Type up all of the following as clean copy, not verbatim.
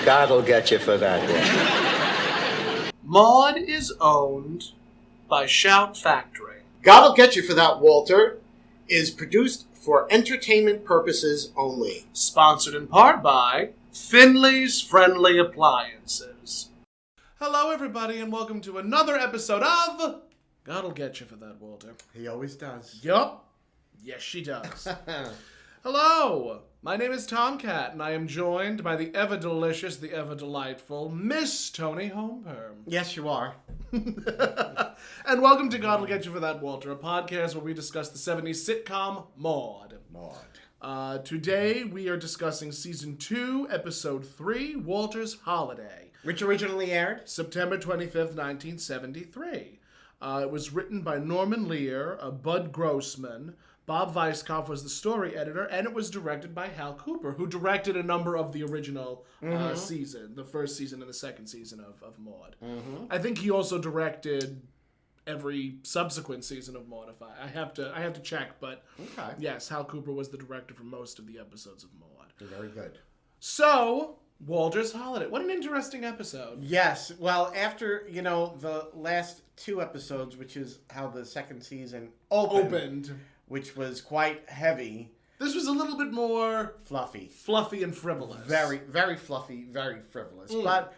God'll get you for that one. Maude is owned by Shout Factory. God'll Get You for That, Walter is produced for entertainment purposes only. Sponsored in part by Finley's Friendly Appliances. Hello, everybody, and welcome to another episode of God'll Get You for That, Walter. He always does. Yup. Yes, she does. Hello, my name is Tomcat, and I am joined by the ever-delicious, the ever-delightful Miss Toni Homeperm. Yes, you are. And welcome to God'll Get You for That, Walter, a podcast where we discuss the 70s sitcom Maude. Today, we are discussing Season 2, Episode 3, Walter's Holiday. Which originally aired? September 25th, 1973. It was written by Norman Lear, Bud Grossman. Bob Weisskopf was the story editor, and it was directed by Hal Cooper, who directed a number of the original season, the first season and the second season of Maude. I think he also directed every subsequent season of Maude. I have to check, but yes, Hal Cooper was the director for most of the episodes of Maude. Very good. So, Walter's Holiday. What an interesting episode. Yes. Well, after, the last two episodes, which is how the second season opened. Which was quite heavy. This was a little bit more fluffy and frivolous. Very, very fluffy, very frivolous. But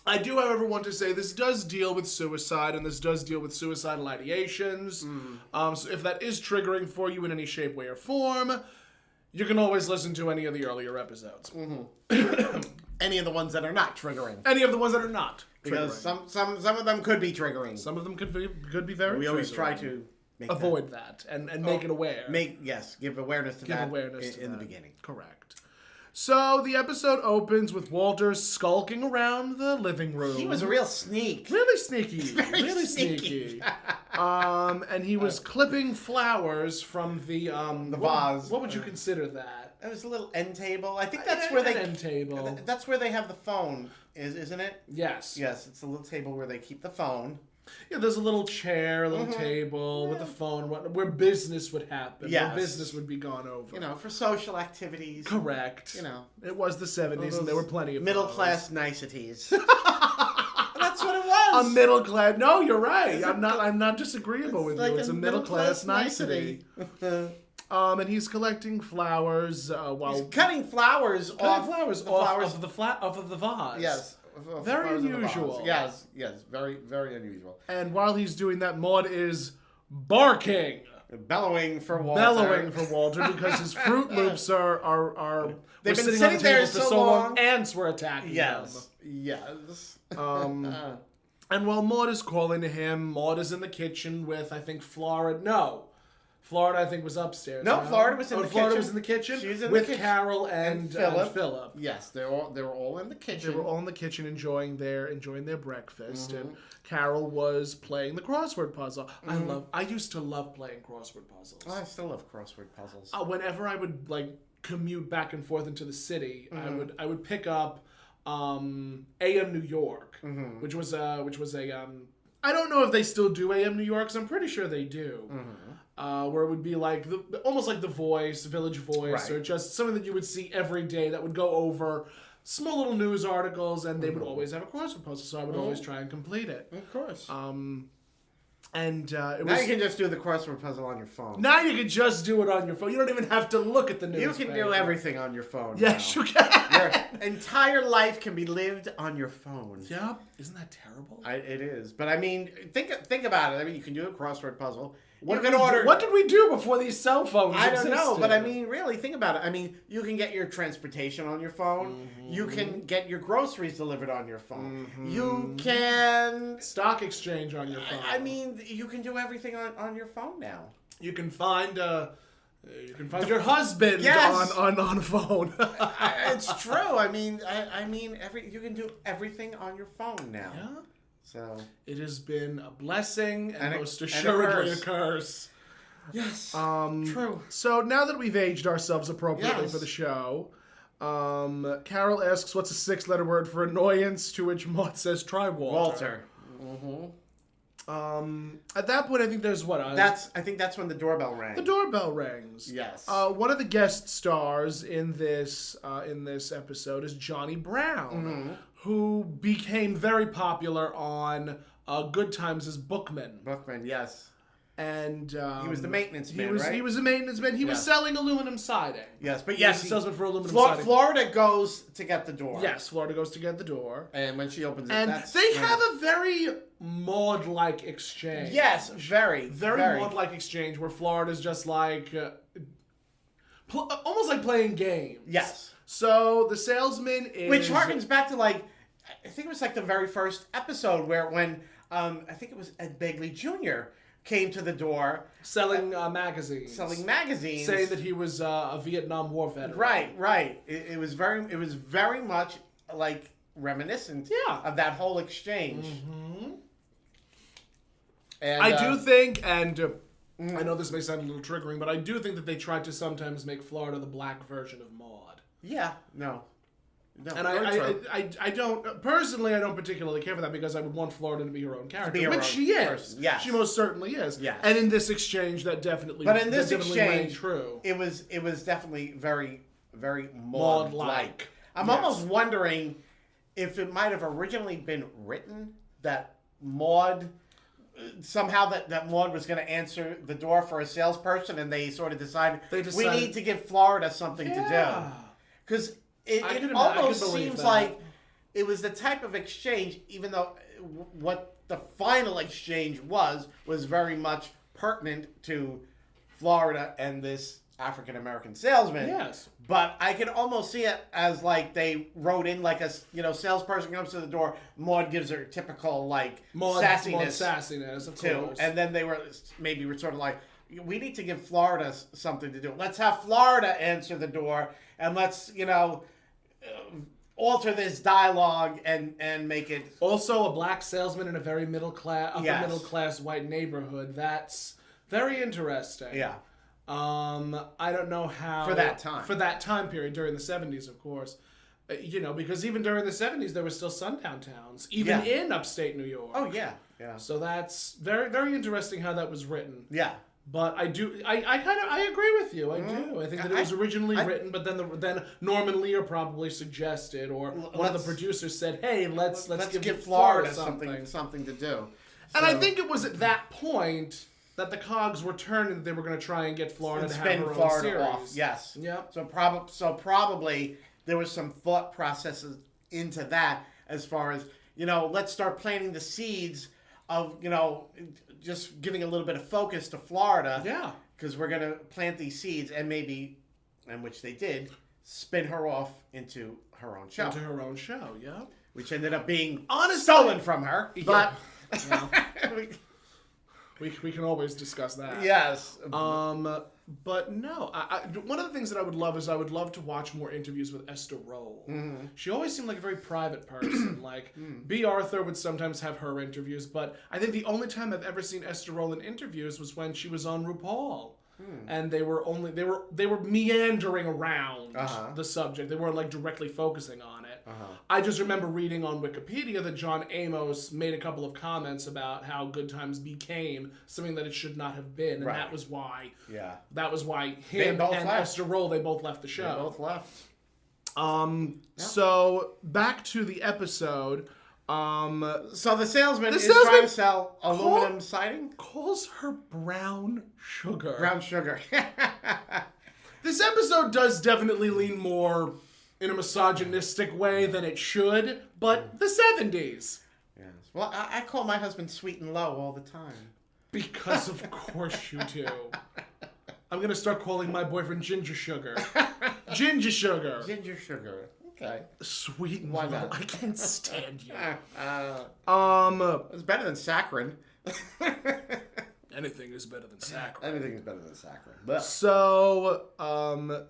I do, however, want to say this does deal with suicide, and this does deal with suicidal ideations. So if that is triggering for you in any shape, way, or form, you can always listen to any of the earlier episodes. Any of the ones that are not triggering. Any of the ones that are not because triggering. some of them could be triggering. Some of them could be very triggering. We always try to avoid that and make it aware. Give awareness to that in the beginning. Correct. So the episode opens with Walter skulking around the living room. He was a real sneak. Really sneaky. Really sneaky. And he was clipping flowers from the vase. What would you consider that? It was a little end table. I think that's where they end table. That's where they have the phone, isn't it? Yes. Yes, it's a little table where they keep the phone. Yeah, there's a little chair, a little table with a phone, where business would happen. Yes. Where business would be gone over. For social activities. Correct. It was the 70s, and there were plenty of middle-class niceties. That's what it was. A middle-class... No, you're right. I'm not disagreeable with you. It's a middle-class nicety. And he's collecting flowers while... He's cutting flowers off of the vase. Yes. Very unusual. Yes, very, very unusual. And while he's doing that, Maude is barking. Bellowing for Walter because his Fruit Loops are they've been sitting sitting on the there table for so long. Ants were attacking them. Yes. And while Maude is calling to him, Maude is in the kitchen with, I think, Florida, I think, was upstairs. No, Florida was in the kitchen. Florida was in the kitchen She was in with the kitchen. Carol and Philip. Yes, they were all in the kitchen. They were all in the kitchen enjoying their breakfast, and Carol was playing the crossword puzzle. I used to love playing crossword puzzles. Oh, I still love crossword puzzles. Whenever I would commute back and forth into the city, I would pick up AM New York, which was a I don't know if they still do AM New York, 'cause I'm pretty sure they do. Where it would be almost like The Voice, Village Voice, or just something that you would see every day that would go over small little news articles, and they would always have a crossword puzzle, so I would always try and complete it. Of course. Now you can just do the crossword puzzle on your phone. Now you can just do it on your phone. You don't even have to look at the news. You can do everything on your phone. Yes, now. you can. Your entire life can be lived on your phone. Yeah, isn't that terrible? It is, but I mean, think about it. I mean, you can do a crossword puzzle. What did we do before these cell phones existed? I don't know, but I mean, really, think about it. I mean, you can get your transportation on your phone. You can get your groceries delivered on your phone. You can... Stock exchange on your phone. I mean, you can do everything on your phone now. You can find... your husband on a phone. It's true. I mean, you can do everything on your phone now. Yeah. So it has been a blessing and most assuredly a curse. Yes. True. So now that we've aged ourselves appropriately for the show, Carol asks, "What's a 6-letter word for annoyance?" To which Maude says, "Try Walter." At that point, I think there's what? I think that's when the doorbell rang. The doorbell rings. Yes. One of the guest stars in this episode is Johnny Brown, who became very popular on Good Times as Bookman. Bookman, yes. And he was the maintenance man, right? He was a maintenance man. He was selling aluminum siding. Yes, but He was a salesman for aluminum siding. Florida goes to get the door. Yes, Florida goes to get the door. And when she opens it, and they have a very Maude-like exchange. Yes, very. Maude-like exchange where Florida's just like, almost like playing games. Yes. So the salesman is... Which harkens back to like, I think it was like the very first episode when I think it was Ed Begley Jr. came to the door selling magazines, saying that he was a Vietnam War veteran. Right. It was very much like reminiscent of that whole exchange. Mm-hmm. And I do think, and I know this may sound a little triggering, but I do think that they tried to sometimes make Florida the black version of Maude. Yeah, no. And I don't personally. I don't particularly care for that because I would want Florida to be her own character, which she is. Yes, she most certainly is. Yes. And in this exchange, that definitely. But in this exchange, true. It was definitely very, very Maude-like. I'm Yes. almost wondering if it might have originally been written that Maude somehow that Maude was going to answer the door for a salesperson, and they sort of decided we need to give Florida something to do because. It almost seems like it was the type of exchange, even though what the final exchange was very much pertinent to Florida and this African-American salesman. Yes. But I can almost see it as like they wrote in like a, salesperson comes to the door, Maude gives her typical like sassiness. Maude sassiness, of course. And then they were sort of like, we need to give Florida something to do. Let's have Florida answer the door and let's, alter this dialogue and make it also a black salesman in a very middle class white neighborhood. That's very interesting. Yeah. I don't know how for that time period during the 70s, of course. Because even during the 70s there were still sundown towns, even in upstate New York. Oh yeah. So that's very, very interesting how that was written. Yeah. But I agree with you. I do. I think that it was originally written, but then Norman Lear probably suggested, or one of the producers said, "Hey, let's give Florida something to do." And I think it was at that point that the cogs were turned and they were going to try and get Florida to have her own series. Off. Yes. Yeah. So probably there was some thought processes into that as far as let's start planting the seeds of just giving a little bit of focus to Florida. Yeah. Because we're going to plant these seeds and maybe, and which they did, spin her off into her own show. Yeah. Which ended up being stolen from her. But we can always discuss that. Yes. But no, one of the things that I would love is I would love to watch more interviews with Esther Roll. Mm-hmm. She always seemed like a very private person. Like Bea Arthur would sometimes have her interviews, but I think the only time I've ever seen Esther Roll in interviews was when she was on RuPaul. And they were meandering around the subject. They weren't like directly focusing on it. I just remember reading on Wikipedia that John Amos made a couple of comments about how Good Times became something that it should not have been, and that was why. Yeah. That was why him and Esther Roll, they both left the show. They both left. So back to the episode. So the salesman is trying to sell aluminum siding? Calls her brown sugar. Brown sugar. This episode does definitely lean more in a misogynistic way than it should, but the 70s. Yes. Well, I call my husband sweet and low all the time. Because of course you do. I'm going to start calling my boyfriend Ginger Sugar. Ginger Sugar. Ginger Sugar. Okay. Sweet and low. I can't stand you. It's better than saccharin. Anything is better than saccharin. Anything is better than saccharin. So,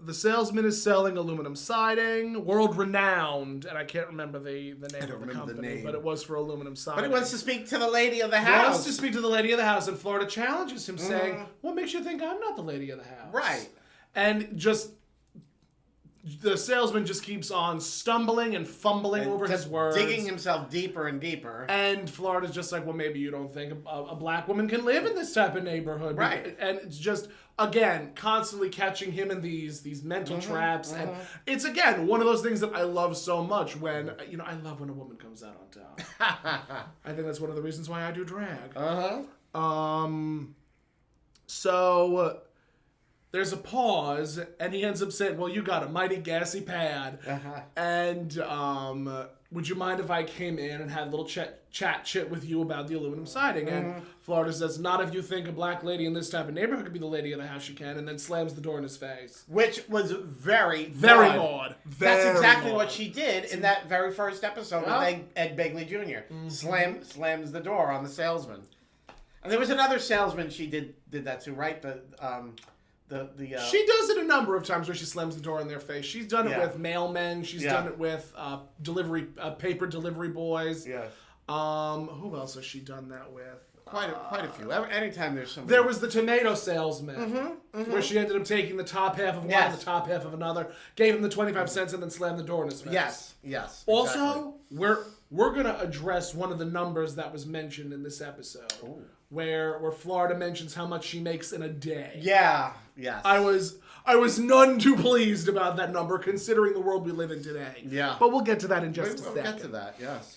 the salesman is selling aluminum siding, world renowned, and I can't remember the name of the company, but it was for aluminum siding. But he wants to speak to the lady of the house. He wants to speak to the lady of the house, and Florida challenges him, saying, "What makes you think I'm not the lady of the house?" Right. And just the salesman just keeps on stumbling and fumbling over his words. Digging himself deeper and deeper. And Florida's just like, well, maybe you don't think a black woman can live in this type of neighborhood. Right. And it's just, again, constantly catching him in these mental traps. And it's, again, one of those things that I love so much when, I love when a woman comes out on top. I think that's one of the reasons why I do drag. So there's a pause, and he ends up saying, well, you got a mighty gassy pad. And would you mind if I came in and had a little chat with you about the aluminum siding? And Florida says, not if you think a black lady in this type of neighborhood could be the lady of the house she can, and then slams the door in his face. Which was very Maude. That's exactly what she did in that very first episode with Ed Begley Jr. Slams the door on the salesman. And there was another salesman she did that to, right? She does it a number of times where she slams the door in their face. She's done it with mailmen. She's done it with paper delivery boys. Yeah. Who else has she done that with? Quite a few. Anytime there's somebody. There was the tomato salesman, where she ended up taking the top half of one and the top half of another, gave him the 25 cents, and then slammed the door in his face. Yes. Also, we're gonna address one of the numbers that was mentioned in this episode, where Florida mentions how much she makes in a day. Yeah. Yes. I was none too pleased about that number, considering the world we live in today. Yeah. But we'll get to that in just a second. We'll get to that. Yes.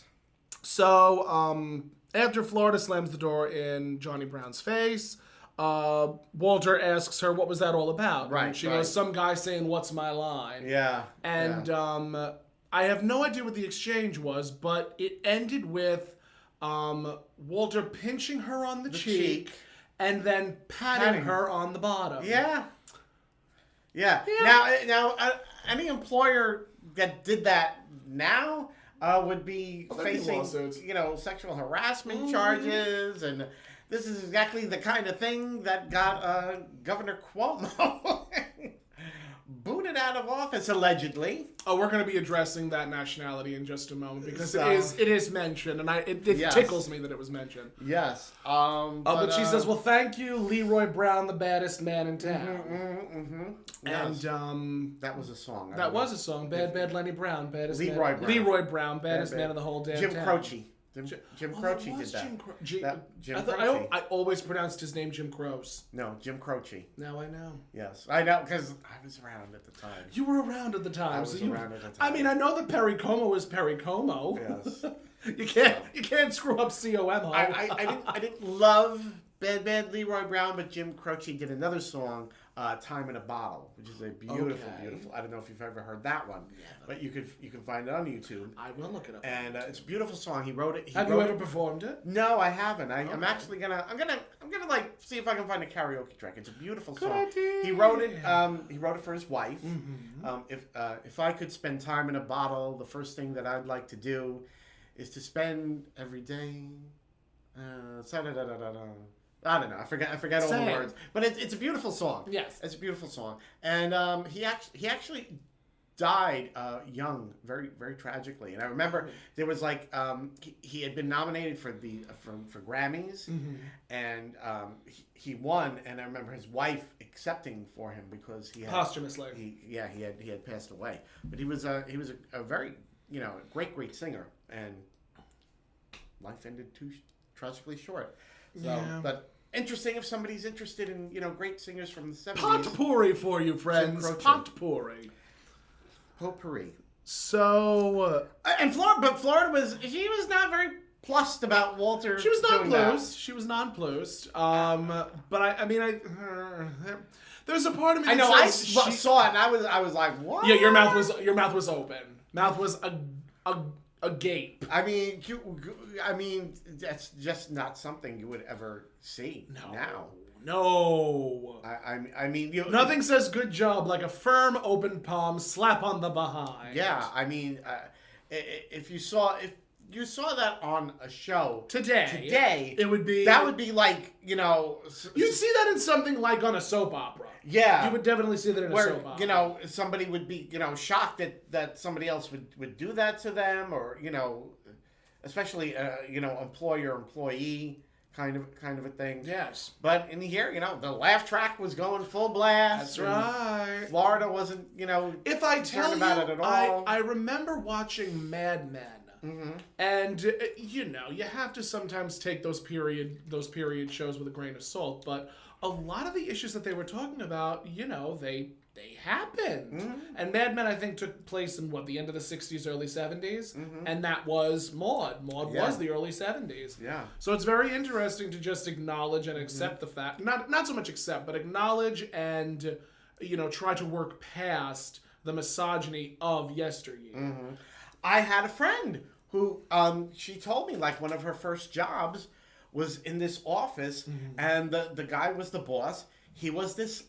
So, after Florida slams the door in Johnny Brown's face, Walter asks her, what was that all about? Right. And she goes, some guy saying, what's my line? Yeah. And I have no idea what the exchange was, but it ended with Walter pinching her on the cheek and then patting her on the bottom. Yeah. Now, any employer that did that now would be facing, sexual harassment charges, and this is exactly the kind of thing that got Governor Cuomo booted out of office, allegedly. Oh, we're going to be addressing that nationality in just a moment, because it is mentioned, and it tickles me that it was mentioned. Yes. But she says, well, thank you, Leroy Brown, the baddest man in town. Yes. And that was a song. That was a song. Bad Lenny Brown, baddest Leroy man. Brown. Leroy Brown, baddest man in the whole damn Jim town. Croce. Jim Croce did that. Jim Croce. I always pronounced his name Jim Croce. No, Jim Croce. Now I know. Yes, I know, because I was around at the time. You were around at the time. I was around at the time. I mean, I know that Perry Como is Perry Como. Yes. You can't screw up COM. I didn't love Bad Leroy Brown, but Jim Croce did another song, Time in a Bottle, which is a beautiful. I don't know if you've ever heard that one, but you can find it on YouTube. I will look it up. And it's a beautiful song. He wrote it. Have you ever performed it? No, I haven't. I'm actually gonna like see if I can find a karaoke track. It's a beautiful song. Idea. He wrote it. He wrote it for his wife. If I could spend time in a bottle, the first thing that I'd like to do is to spend every day. I don't know. I forget all the words, but it's a beautiful song. Yes, it's a beautiful song, and he actually died young, very very tragically. And I remember there was like he had been nominated for Grammys, and he won. And I remember his wife accepting for him because he had posthumously. He had passed away, but he was a very great singer, and life ended too tragically short. So, but interesting if somebody's interested in great singers from the 70s. Potpourri for you, friends. Potpourri. Potpourri. So and Florida was not very plussed about Walter. She was nonplussed. She was nonplussed. But I mean there's a part of me that I know. I says saw it and I was like, what? Yeah, your mouth was open. Mouth was a gape. I mean, that's just not something you would ever see now. No. I mean, nothing says good job like a firm open palm slap on the behind. Yeah, I mean, if you saw that on a show today, it would be like you'd see that in something like on a soap opera. Yeah, you would definitely see that in a soap opera. Somebody would be shocked that somebody else would do that to them, or especially employer employee kind of a thing. Yes. But in here, the laugh track was going full blast. That's right. Florida wasn't, if I tell you, about it at all. I remember watching Mad Men. Mm-hmm. And you have to sometimes take those period shows with a grain of salt, but a lot of the issues that they were talking about, they happened. Mm-hmm. And Mad Men, I think, took place in the end of the 60s, early 70s, mm-hmm. and that was Maude. Maude was the early 70s. Yeah. So it's very interesting to just acknowledge and accept mm-hmm. the fact, not so much accept, but acknowledge and try to work past the misogyny of yesteryear. Mm-hmm. I had a friend who, she told me, like, one of her first jobs was in this office, mm-hmm. and the guy was the boss. He was this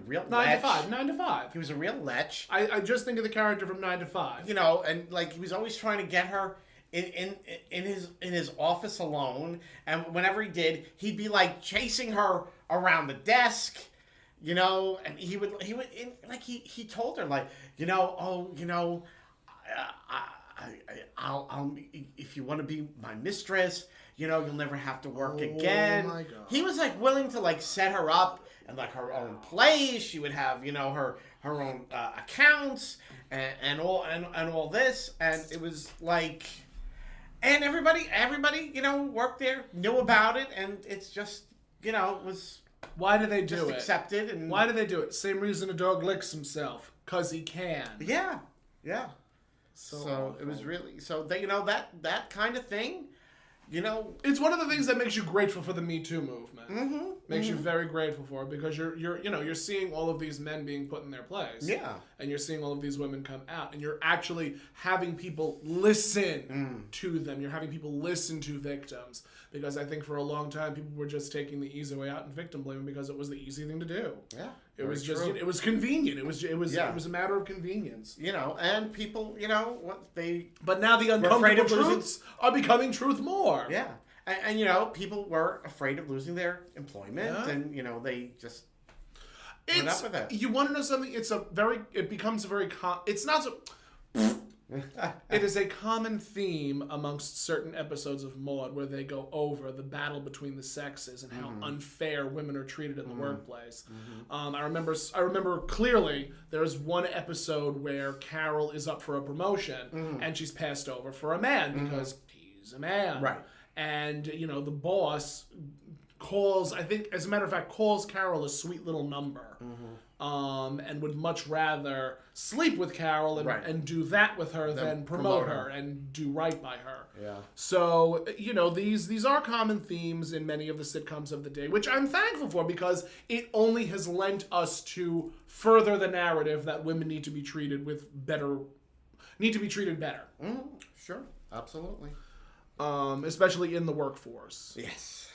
real 9 to 5. He was a real lech. I just think of the character from 9 to 5. And, like, he was always trying to get her in his office alone, and whenever he did, he'd be, like, chasing her around the desk. And he told her, like, I'll if you want to be my mistress, you'll never have to work again. My God. He was like willing to like set her up in like her own place. She would have her own accounts and all this, and it was like, and everybody worked there, knew about it, and it's just was. Why do they do it? Accepted. And why do they do it? Same reason a dog licks himself, 'cause he can. Yeah. So it was really that kind of thing. It's one of the things that makes you grateful for the Me Too movement. Mm-hmm, makes you very grateful for it, because you're seeing all of these men being put in their place. Yeah. And you're seeing all of these women come out, and you're actually having people listen to them. You're having people listen to victims, because I think for a long time people were just taking the easy way out and victim blaming because it was the easy thing to do. Yeah. It was just it was convenient. It was a matter of convenience. And people, what they. But now the uncomfortable truths are becoming truth more. Yeah. And people were afraid of losing their employment, and they just went up with it. You want to know something? It becomes a very it's not so. It is a common theme amongst certain episodes of Maude where they go over the battle between the sexes and how unfair women are treated in the workplace. Mm-hmm. I remember clearly there's one episode where Carol is up for a promotion and she's passed over for a man because he's a man. Right. And the boss calls Carol a sweet little number. And would much rather sleep with Carol and do that with her than promote her and do right by her. Yeah. So, these are common themes in many of the sitcoms of the day, which I'm thankful for, because it only has lent us to further the narrative that women need to be treated better. Sure. Absolutely. Especially in the workforce. Yes.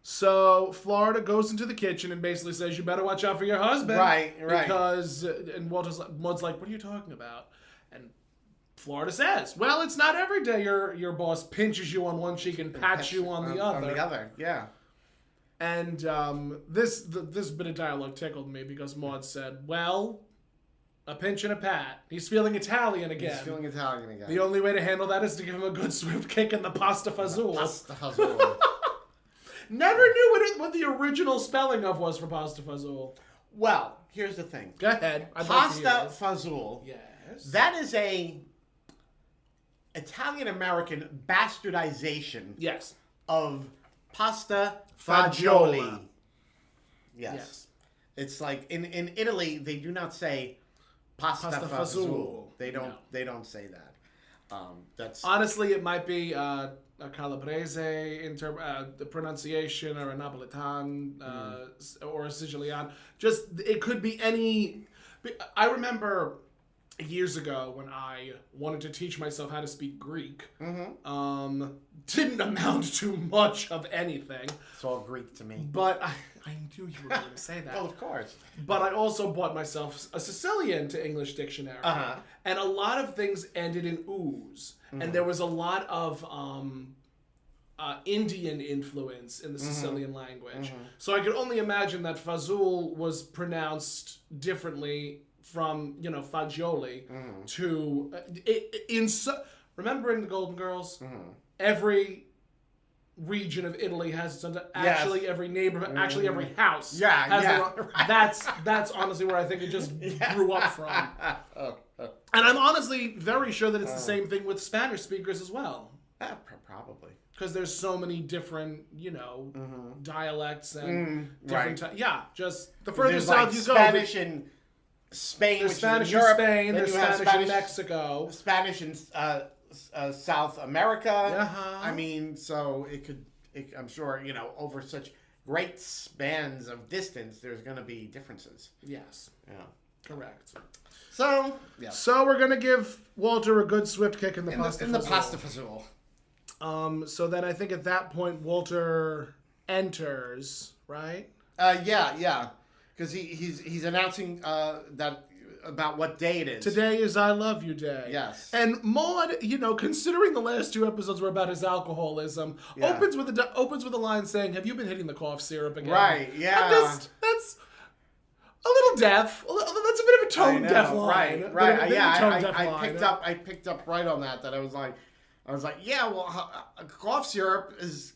So Florida goes into the kitchen and basically says, "You better watch out for your husband." Right. Because, and Maud's like, "What are you talking about?" And Florida says, "Well, it's not every day your boss pinches you on one cheek and pats you on the other." On the other, yeah. And this bit of dialogue tickled me because Maude said, "Well, a pinch and a pat. He's feeling Italian again. The only way to handle that is to give him a good swift kick in the pasta fazool." Pasta fazool. Never knew what the original spelling of was for pasta fazool. Well, here's the thing. Go ahead. Pasta fazool. Yes. That is a Italian-American bastardization. Yes. Of pasta fagioli. Yes. It's like in Italy they do not say pasta fazool. They don't say that. That's honestly, it might be a Calabrese the pronunciation, or a Napolitan or a Sicilian. Just it could be any. I remember years ago when I wanted to teach myself how to speak Greek. Didn't amount to much of anything. It's all Greek to me. But I knew you were going to say that. Well, of course. But I also bought myself a Sicilian to English dictionary. And a lot of things ended in ooze. And there was a lot of Indian influence in the Sicilian language. So I could only imagine that fazool was pronounced differently from, fagioli to... remember in the Golden Girls? Every region of Italy has its own. Actually, every neighborhood, actually every house. Yeah, has yeah. their own, that's honestly where I think it just grew up from. And I'm honestly very sure that it's the same thing with Spanish speakers as well. Probably. Because there's so many different, dialects and different. Yeah, just the further south you go. Spanish in Spain, there's which Spanish is in Europe. in Spain. Then There's you have Spanish in Mexico. Spanish in South America. Uh-huh. I mean, so I'm sure, over such great spans of distance, there's going to be differences. Yes. Yeah. Correct. So, yeah. So we're going to give Walter a good swift kick in the pasta fazool. So then I think at that point Walter enters, right? Yeah. Because he's announcing that about what day it is. Today is I Love You Day. Yes. And Maude, considering the last 2 episodes were about his alcoholism, opens with a line saying, "Have you been hitting the cough syrup again?" Right. Yeah. That's a little deaf. That's a bit of a tone deaf line. Right. I picked up right on that. That I was like, yeah. Well, cough syrup is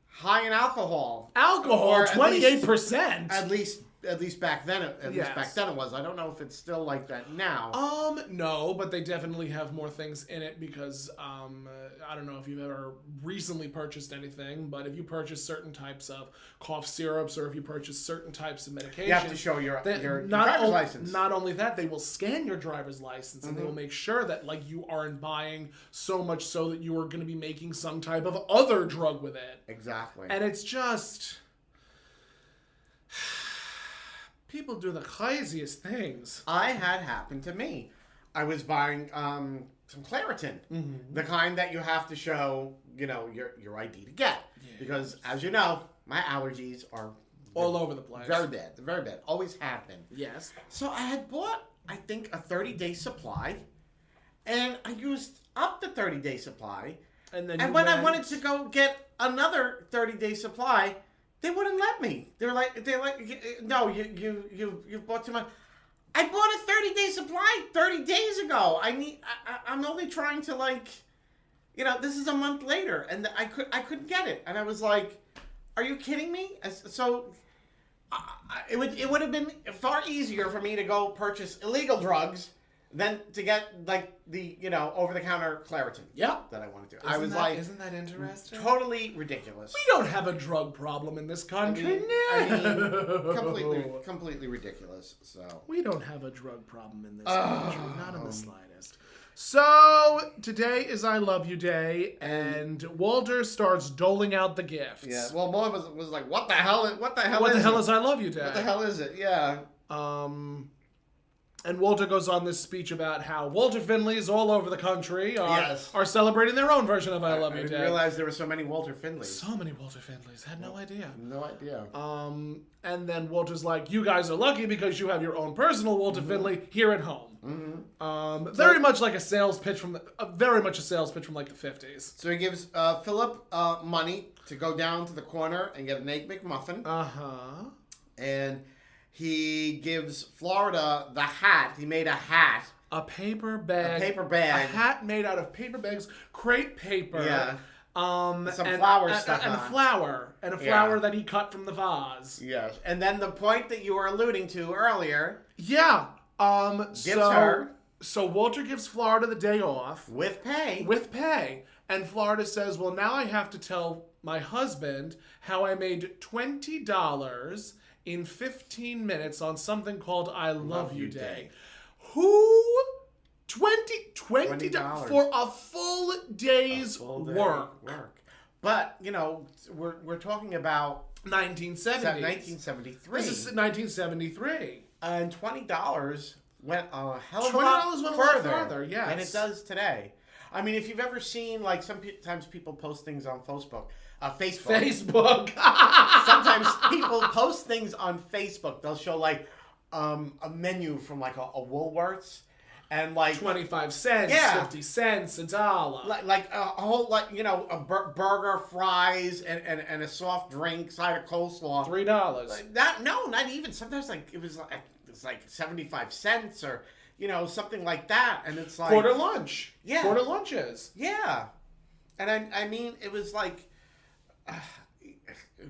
high in alcohol. Alcohol, 28%. At least back then, back then it was. I don't know if it's still like that now. No, but they definitely have more things in it because I don't know if you've ever recently purchased anything, but if you purchase certain types of cough syrups or if you purchase certain types of medication, you have to show your driver's license. Not only that, they will scan your driver's license and they will make sure that you aren't buying so much so that you are going to be making some type of other drug with it. Exactly. And it's just people do the craziest things. I had happened to me. I was buying some Claritin, the kind that you have to show, your ID to get, because as you know, my allergies are all over the place. Very bad. They're very bad. Always have been. Yes. So I had bought, I think, a 30-day supply, and I used up the 30-day supply. And when I wanted to go get another 30-day supply, they wouldn't let me. They're like, no, you bought too much. I bought a 30-day supply 30 days ago. I'm only trying to this is a month later, and I couldn't get it, and I was like, are you kidding me? So it would have been far easier for me to go purchase illegal drugs than to get the over-the-counter Claritin. Yeah, that I wanted to. Isn't that interesting? Totally ridiculous. We don't have a drug problem in this country. Completely ridiculous. So we don't have a drug problem in this country, not in the slightest. So today is I Love You Day, and Walter starts doling out the gifts. Yeah. Well, Maude was like, "What the hell? What the hell is I Love You Day? What the hell is it?" Yeah. And Walter goes on this speech about how Walter Finleys all over the country are celebrating their own version of I Love You Day. I didn't realize there were so many Walter Finleys. So many Walter Finleys. Had no idea. No idea. And then Walter's like, you guys are lucky because you have your own personal Walter Finley here at home. Very much like a sales pitch from very much a sales pitch from the 50s. So he gives Philip money to go down to the corner and get an Egg McMuffin. And he gives Florida the hat. He made a hat. A paper bag. A hat made out of paper bags, crepe paper. Yeah. Some flowers stuff and a flower. And a flower that he cut from the vase. Yes. And then the point that you were alluding to earlier. Yeah. Gives her. So Walter gives Florida the day off. With pay. And Florida says, well, now I have to tell my husband how I made $20 in 15 minutes on something called I Love You Day. Who? $20 for a full day's work. But, we're talking about 1970. 1973. This is 1973. And $20 went a hell of a lot further, yes. than it does today. I mean, if you've ever seen, sometimes people post things on Facebook. Facebook. Sometimes people post things on Facebook. They'll show a menu from a Woolworths, and 25 cents, 50 cents, $1. Like a whole a burger, fries, and a soft drink, side of coleslaw. $3. Not even. Sometimes it was 75 cents or something like that, and it's quarter lunch. Yeah, quarter lunches. Yeah, and I mean it was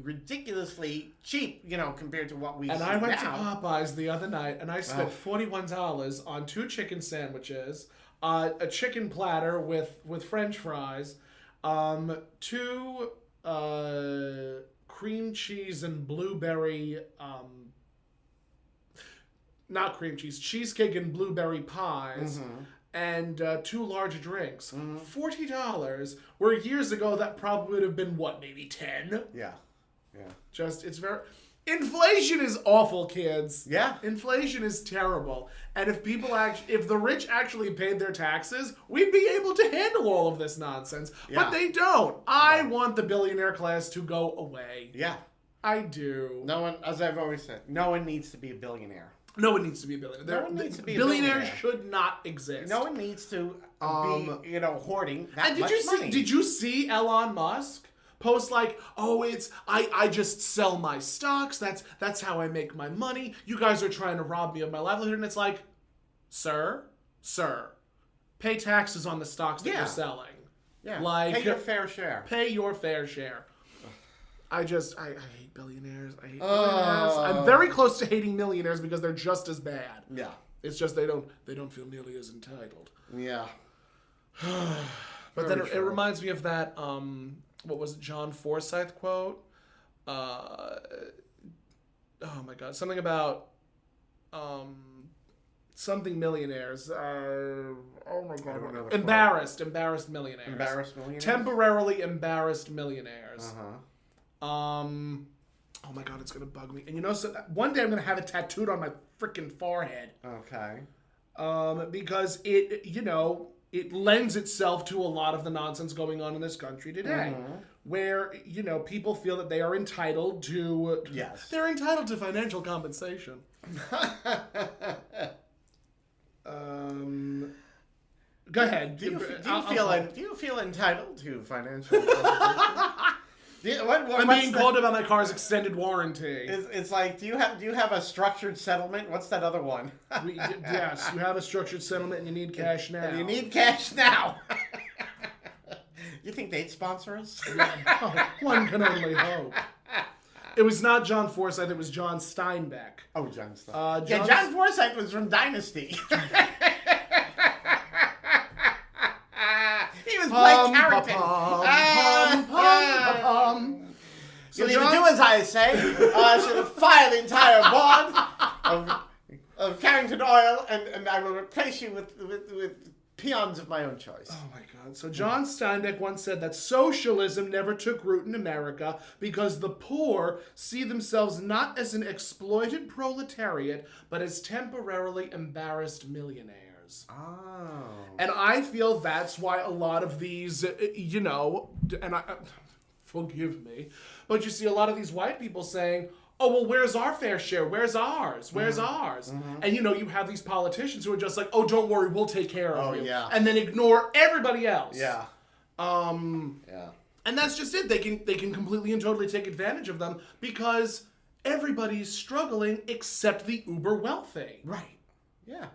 ridiculously cheap, compared to what we And see I went now. to Popeyes the other night, and I spent $41 on 2 chicken sandwiches, a chicken platter with French fries, 2 cream cheese and blueberry, not cream cheese, cheesecake and blueberry pies. And 2 large drinks. $40. Where years ago that probably would have been what, maybe 10? Yeah. It's very... Inflation is awful, kids. Yeah. Inflation is terrible. And if if the rich actually paid their taxes, we'd be able to handle all of this nonsense. Yeah. But they don't. I want the billionaire class to go away. Yeah. I do. No one, as I've always said, no one needs to be a billionaire. No one needs to be a billionaire. No one needs to be a billionaires billionaire. should not exist. No one needs to be, hoarding that And much money. did you see Elon Musk post like, oh, I just sell my stocks. That's how I make my money. You guys are trying to rob me of my livelihood. And it's like, sir, pay taxes on the stocks that you're selling. Yeah. Like, pay your fair share. Pay your fair share. I hate billionaires. I hate billionaires. I'm very close to hating millionaires because they're just as bad. Yeah. It's just they don't feel nearly as entitled. Yeah. But then it reminds me of that, what was it, John Forsythe quote? Oh my God, something about something millionaires. Oh my God. Embarrassed millionaires. Embarrassed millionaires? Temporarily embarrassed millionaires. Uh-huh. Oh my God, it's gonna bug me. And so one day I'm gonna have it tattooed on my freaking forehead. Okay. Because it lends itself to a lot of the nonsense going on in this country today, where people feel that they are entitled to. Yes. They're entitled to financial compensation. Go ahead. Do you feel entitled to financial compensation? I'm being called about my car's extended warranty. It's like, do you have a structured settlement? What's that other one? Yes, you have a structured settlement and you need cash now. And you need cash now. You think they'd sponsor us? Oh, one can only hope. It was not John Forsythe, it was John Steinbeck. Oh, John Steinbeck. John Forsythe was from Dynasty. He was Blake Carrington. So you'll either do as I say, or I shall fire the entire board of Carrington Oil, and I will replace you with peons of my own choice. Oh my God. So John Steinbeck once said that socialism never took root in America because the poor see themselves not as an exploited proletariat, but as temporarily embarrassed millionaires. Oh. And I feel that's why a lot of these, and forgive me, but you see a lot of these white people saying, oh, well, where's our fair share? Where's ours? Where's ours? And, you have these politicians who are just like, oh, don't worry, we'll take care of you. Yeah. And then ignore everybody else. Yeah. Yeah. And that's just it. They can completely and totally take advantage of them because everybody's struggling except the uber wealthy. Right. Yeah.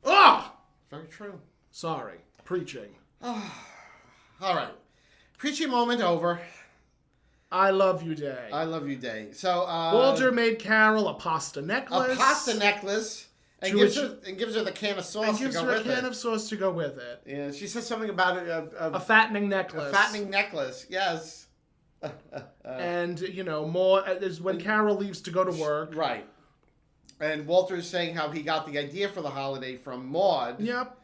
Ah! Very true. Sorry. Preaching. All right. Preaching moment over. I love you day. I love you day. So Walter made Carol a pasta necklace. And gives her the can of sauce to go with it. And gives her a can of sauce to go with it. Yeah, she says something about it. A fattening necklace. A fattening necklace, yes. And, more is when Carol leaves to go to work. Right. And Walter's saying how he got the idea for the holiday from Maude. Yep.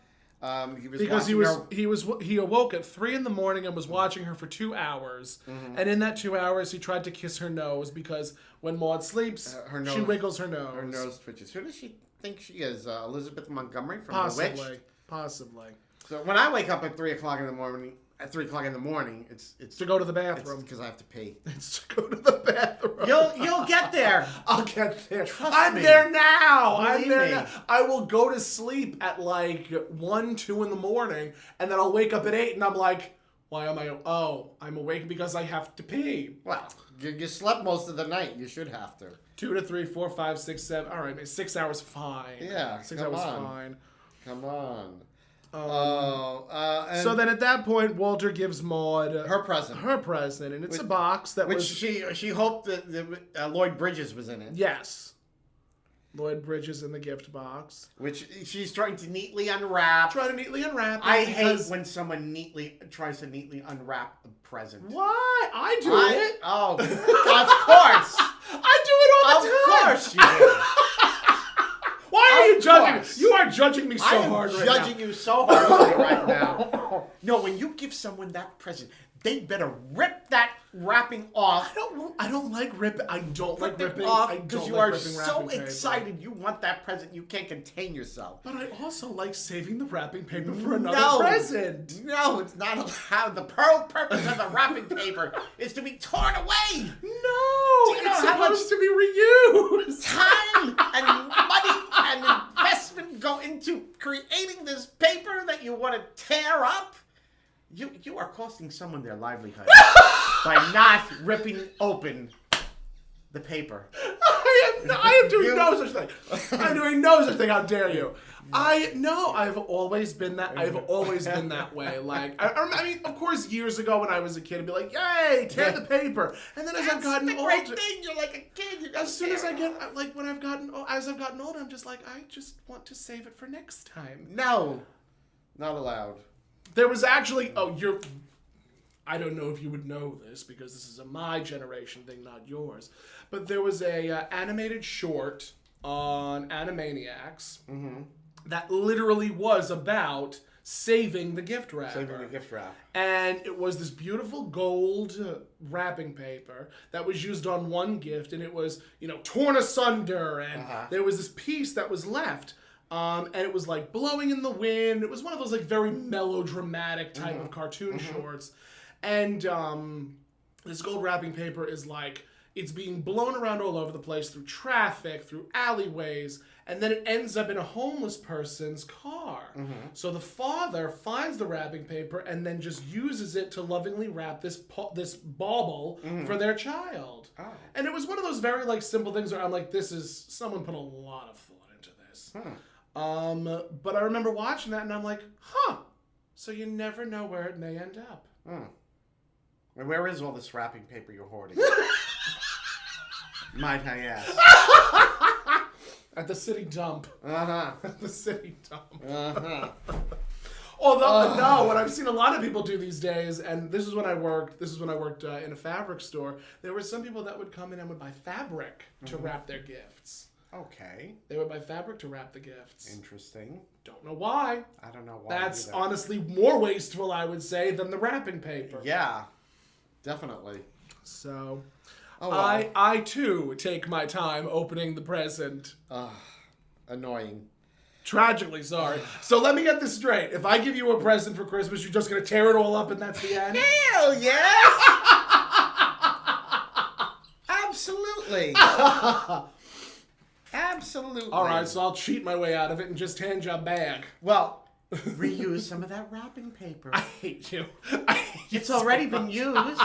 He awoke at 3 a.m. and was watching her for 2 hours, and in that 2 hours he tried to kiss her nose because when Maude sleeps, she wiggles her nose. Her nose twitches. Who does she think she is? Elizabeth Montgomery from Possibly. The Witch? Possibly. So when I wake up at 3 o'clock in the morning, it's to go to the bathroom because I have to pee. It's to go to the bathroom. You'll get there. I'll get there. Trust me. There now. Believe me. Now. I will go to sleep at like 1, 2 in the morning, and then I'll wake up at 8, and I'm like, why am I? Oh, I'm awake because I have to pee. Well, you slept most of the night. You should have to. 2 to 3, 4, 5, 6, 7. All right, 6 hours fine. Yeah, 6 hours fine. Come on. So then at that point, Walter gives Maude her present. And it's a box that which was... she hoped that Lloyd Bridges was in it. Yes. Lloyd Bridges in the gift box. Which she's trying to neatly unwrap. I hate when someone tries to neatly unwrap a present. Why? I do it. Oh, of course. I do it all the time. Of course you do. Why are you judging me? You are judging me so hard right now. I'm judging you so hard right now. No, when you give someone that present, they better rip that wrapping off. I don't like ripping. I don't like ripping off I because don't you like are ripping so wrapping excited. paper. You want that present. You can't contain yourself. But I also like saving the wrapping paper for another present. No, it's not allowed. The purpose of the wrapping paper is to be torn away. No, it's supposed to be reused. Time and money and investment go into creating this paper that you want to tear up. You are costing someone their livelihood by not ripping open the paper. I am doing no such thing. I'm doing no such thing. How dare you? I've always been that. I've always been that way. Like, I mean, of course, years ago when I was a kid, I'd be like, "Yay, tear the paper!" And then as I've gotten older, great thing. You're like a kid. As soon as I get, like, when I've gotten older, I'm just like, I just want to save it for next time. No, not allowed. There was actually, I don't know if you would know this because this is a my generation thing, not yours. But there was a animated short on Animaniacs that literally was about saving the gift wrapper. Saving the gift wrap. And it was this beautiful gold wrapping paper that was used on one gift, and it was, torn asunder, and there was this piece that was left. And it was like blowing in the wind. It was one of those like very melodramatic type of cartoon shorts. And this gold wrapping paper is like, it's being blown around all over the place through traffic, through alleyways, and then it ends up in a homeless person's car. So the father finds the wrapping paper and then just uses it to lovingly wrap this bauble for their child. Oh. And it was one of those very like simple things where I'm like, someone put a lot of thought into this. But I remember watching that and I'm like, so you never know where it may end up. And where is all this wrapping paper you're hoarding? Might I ask? At the city dump. At the city dump. Although, no, what I've seen a lot of people do these days, and this is when I worked in a fabric store, there were some people that would come in and would buy fabric to wrap their gifts. Okay. They would buy fabric to wrap the gifts. Interesting. Don't know why. I don't know why. That's honestly more wasteful, I would say, than the wrapping paper. Yeah, definitely. So, oh, well. I too take my time opening the present. Annoying. Tragically sorry. So let me get this straight. If I give you a present for Christmas, you're just going to tear it all up and that's the end? Hell yes! Absolutely. Absolutely. All right, so I'll cheat my way out of it and just hand you a bag. Well, reuse some of that wrapping paper. I hate you. It's already been used.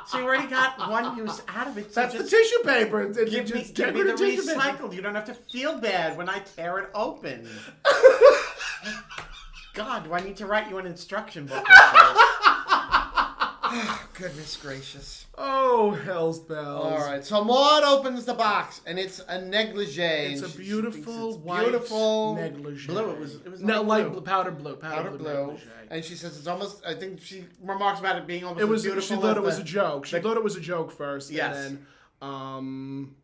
So you already got one use out of it. So that's the tissue paper. Give me the recycled. You don't have to feel bad when I tear it open. God, do I need to write you an instruction book? Oh, goodness gracious. Oh, hell's bells. All right, so Maude opens the box, and it's a negligee. It's a beautiful white negligee. Blue. It was powder blue. Powder blue. Negligee. And she says it's almost, I think she remarks about it being almost as beautiful. She thought it was a joke. She thought it was a joke first. Yes. And then,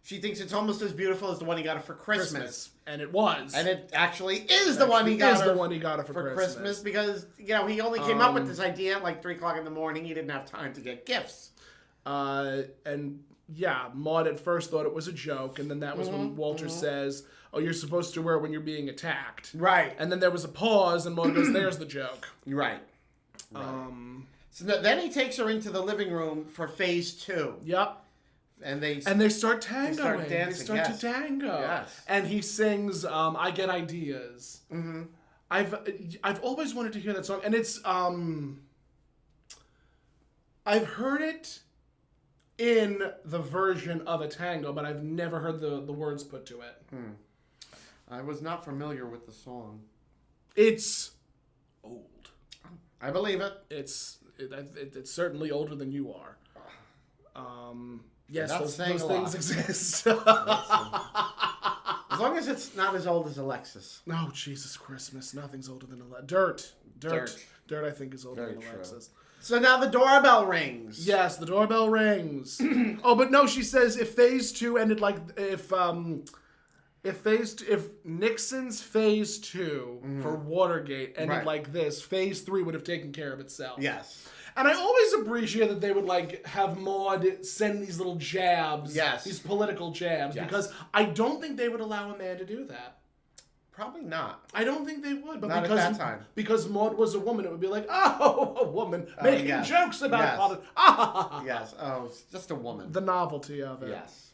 she thinks it's almost as beautiful as the one he got her for Christmas. And it was. And it actually is the one he got her for Christmas because, he only came up with this idea at like 3 o'clock in the morning. He didn't have time to get gifts. And yeah, Maude at first thought it was a joke. And then that was when Walter says, oh, you're supposed to wear when you're being attacked. Right. And then there was a pause and Maude goes, there's the joke. Right. So then he takes her into the living room for phase 2. Yep. And they start tangoing. They start dancing. They start to tango. Yes. And he sings I Get Ideas. I've always wanted to hear that song. And it's I've heard it in the version of a tango, but I've never heard the words put to it. I was not familiar with the song. It's I believe it. It's certainly older than you are. Yes, those things exist. As long as it's not as old as Alexis. No, Jesus Christmas. Nothing's older than Dirt, I think, is older Very than true. Alexis. So now the doorbell rings. Yes, the doorbell rings. Oh, but no, she says if phase 2 ended like if Nixon's phase 2 for Watergate ended like this, phase 3 would have taken care of itself. Yes. And I always appreciate that they would like have Maude send these little jabs, these political jabs, because I don't think they would allow a man to do that. Probably not. I don't think they would, but not because at that time. Because Maude was a woman, it would be like, oh, a woman making jokes about politics. Yes. Oh, it's just a woman. The novelty of it. Yes.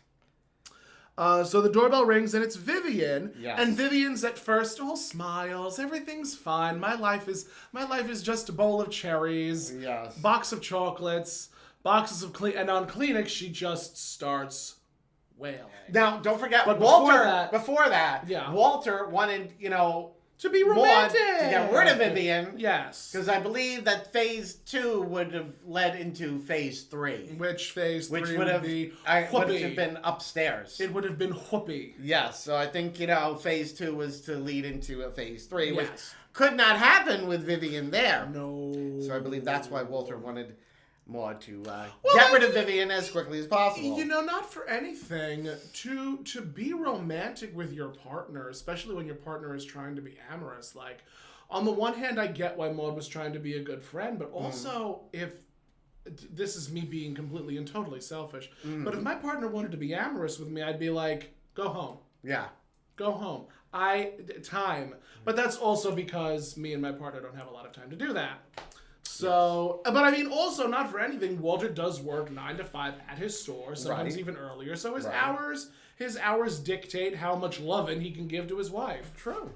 So the doorbell rings and it's Vivian. Yes. And Vivian's at first all smiles. Everything's fine. My life is just a bowl of cherries. Yes. Box of chocolates. Boxes of and on Kleenex she just starts wailing. Now don't forget, But Walter. Before that, Yeah. Walter wanted to be Maude romantic. to get rid of Vivian. Yes. Because I believe that phase 2 would have led into phase 3. Which phase 3 Which would have be been upstairs. It would have been whoopee. Yes, so I think, phase 2 was to lead into a phase 3, which Yes. could not happen with Vivian there. No. So I believe that's why Walter wanted Maude to get rid of Vivian as quickly as possible. Not for anything. To be romantic with your partner, especially when your partner is trying to be amorous, like, on the one hand, I get why Maude was trying to be a good friend, but also if this is me being completely and totally selfish, but if my partner wanted to be amorous with me, I'd be like, go home. Yeah. Go home. Time. But that's also because me and my partner don't have a lot of time to do that. So, but I mean, also, not for anything, Walter does work 9 to 5 at his store, sometimes even earlier. So his hours dictate how much loving he can give to his wife. True.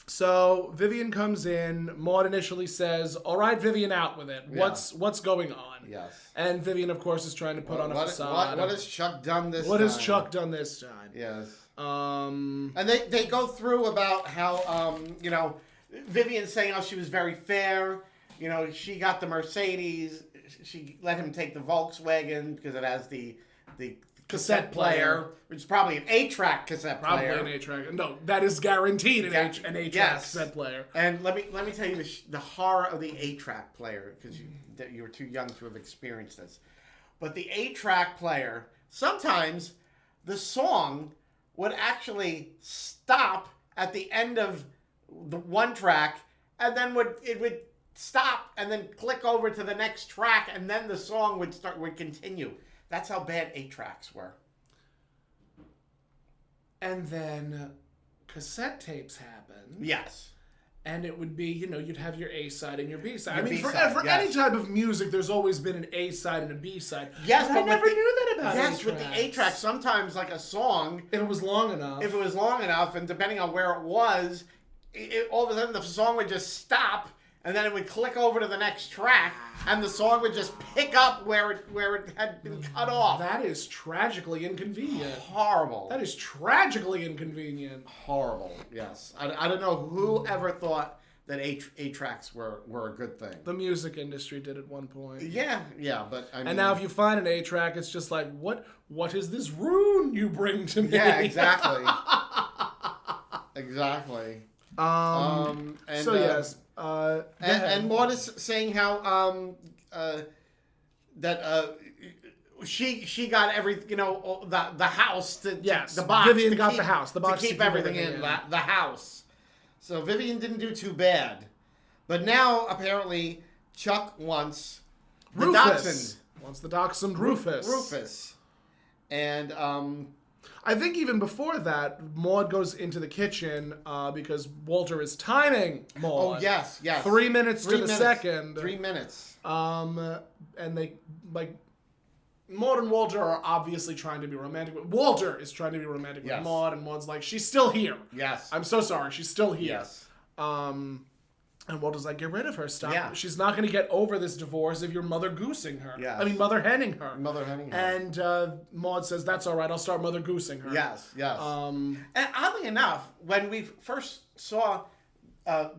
So Vivian comes in. Maude initially says, "All right, Vivian, out with it. What's going on?" Yes. And Vivian, of course, is trying to put on a facade. What has Chuck done this time? What has Chuck done this time? Yes. And they go through about how Vivian saying how she was very fair. She got the Mercedes. She let him take the Volkswagen because it has the cassette player, which is probably an 8-track cassette player. Probably an 8-track. No, that is guaranteed an 8-track cassette player. And let me tell you the horror of the 8-track player, because you were too young to have experienced this. But the 8-track player, sometimes the song would actually stop at the end of the one track, and then it would stop and then click over to the next track, and then the song would continue. That's how bad 8-tracks were. And then cassette tapes happen. Yes. And it would be, you'd have your A side and your B side. Your for B-side, any type of music, there's always been an A side and a B side. Yes, but I never knew that about 8 yes, tracks. with the 8-track, sometimes like a song, if it was long enough, and depending on where it was, all of a sudden the song would just stop, and then it would click over to the next track, and the song would just pick up where it had been cut off. That is tragically inconvenient. Horrible. That is tragically inconvenient. Horrible. Yes. I don't know who ever thought that 8-tracks were a good thing. The music industry did at one point. Yeah, but I mean... And now if you find an 8-track, it's just like, what is this rune you bring to me? Yeah, exactly. Exactly. And Maude is saying how that she got everything, the house the box. Vivian got the house, the box to keep everything in the house. So Vivian didn't do too bad, but now apparently Chuck wants the dachshund. Wants the dachshund Rufus. And I think even before that, Maude goes into the kitchen because Walter is timing Maude. Oh, yes. 3 minutes to the second. 3 minutes. And they, Maude and Walter are obviously trying to be romantic. Walter is trying to be romantic with Maude, and Maude's like, she's still here. Yes. I'm so sorry, she's still here. Yes. And Walter's like, get rid of her. Stop. Yeah. She's not going to get over this divorce if you're mother goosing her. Yes. I mean, mother henning her. Mother henning her. And Maude says, that's all right. I'll start mother goosing her. Yes. And And oddly enough, when we first saw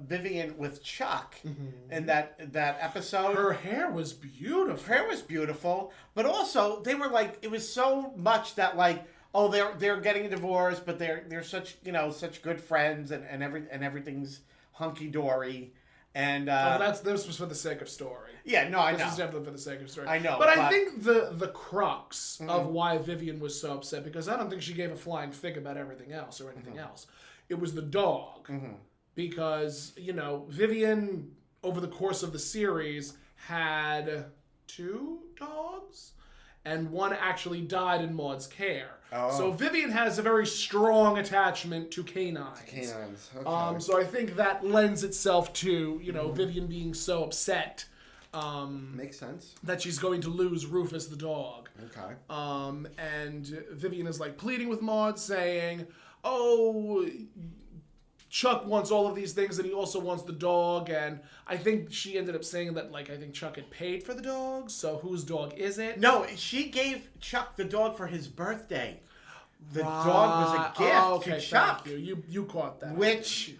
Vivian with Chuck in that episode. Her hair was beautiful. Her hair was beautiful, but also they were like, it was so much that like, oh, they're getting a divorce, but they're such such good friends and everything's hunky dory. And this was for the sake of story. Yeah, no, I know. This was definitely for the sake of story. I know, but I think the crux of why Vivian was so upset, because I don't think she gave a flying fig about everything else or anything else. It was the dog. Because, Vivian, over the course of the series, had 2 dogs, and one actually died in Maude's care. Oh. So Vivian has a very strong attachment to canines. Okay. So I think that lends itself to, Vivian being so upset. Makes sense. That she's going to lose Rufus the dog. Okay. And Vivian is like pleading with Maude, saying, "Oh, Chuck wants all of these things, and he also wants the dog." And I think she ended up saying that, like, I think Chuck had paid for the dog. So whose dog is it? No, she gave Chuck the dog for his birthday. The dog was a gift to Chuck. Thank you. You caught that. Which,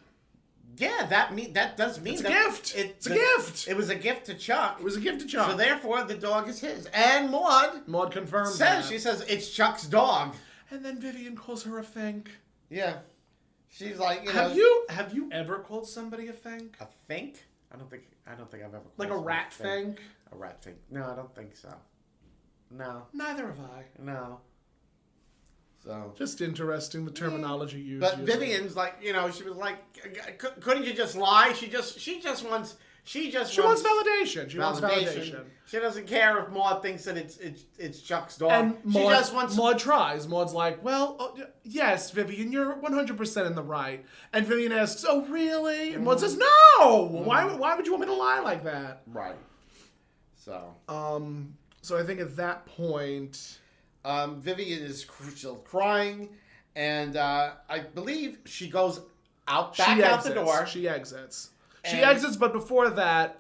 yeah, that does mean it's a gift. It's a gift. It was a gift to Chuck. It was a gift to Chuck. So therefore, the dog is his. And Maude confirms that. She says it's Chuck's dog. And then Vivian calls her a fink. Yeah. She's like, have you ever called somebody a fink? A fink? I don't think I've ever called like a rat fink. A rat fink? No, I don't think so. No. Neither have I. No. So just interesting the terminology used. But Vivian's like, she was like, couldn't you just lie? She wants validation. She wants validation. She doesn't care if Maude thinks that it's Chuck's dog. And she just wants. Maude tries. Maude's like, well, yes, Vivian, you're 100% in the right. And Vivian asks, oh, really? And Maude says, no. Why would you want me to lie like that? Right. So. So I think at that point, Vivian is still crying, and I believe she goes out the door. She exits. She exits, but before that,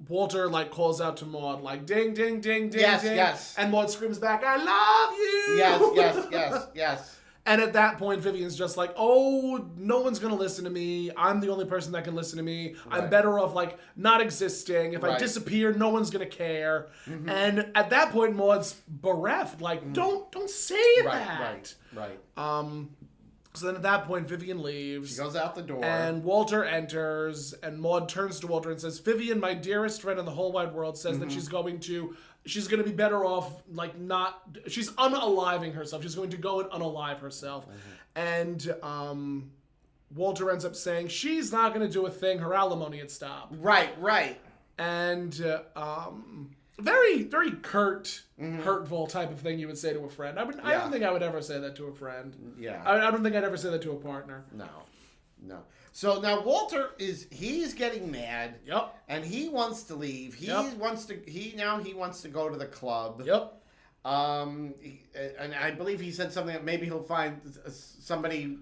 Walter calls out to Maude, ding, ding, ding, ding, yes, ding. Yes. And Maude screams back, I love you! Yes. And at that point, Vivian's just like, oh, no one's going to listen to me. I'm the only person that can listen to me. Right. I'm better off, not existing. If I disappear, no one's going to care. Mm-hmm. And at that point, Maude's bereft. Don't say that. Right. So then at that point, Vivian leaves. She goes out the door. And Walter enters, and Maude turns to Walter and says, Vivian, my dearest friend in the whole wide world, says that she's going to be better off, she's unaliving herself. She's going to go and unalive herself. And Walter ends up saying she's not going to do a thing. Her alimony had stopped. Right. And very, very curt, hurtful type of thing you would say to a friend. I don't think I would ever say that to a friend. Yeah. I don't think I'd ever say that to a partner. No. So now Walter he's getting mad. Yep. And he wants to leave. He wants to go to the club. Yep. And I believe he said something that maybe he'll find somebody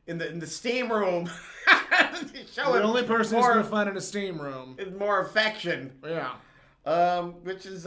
in the steam room. The only person who's going to find in a steam room is more affection. Yeah. Which is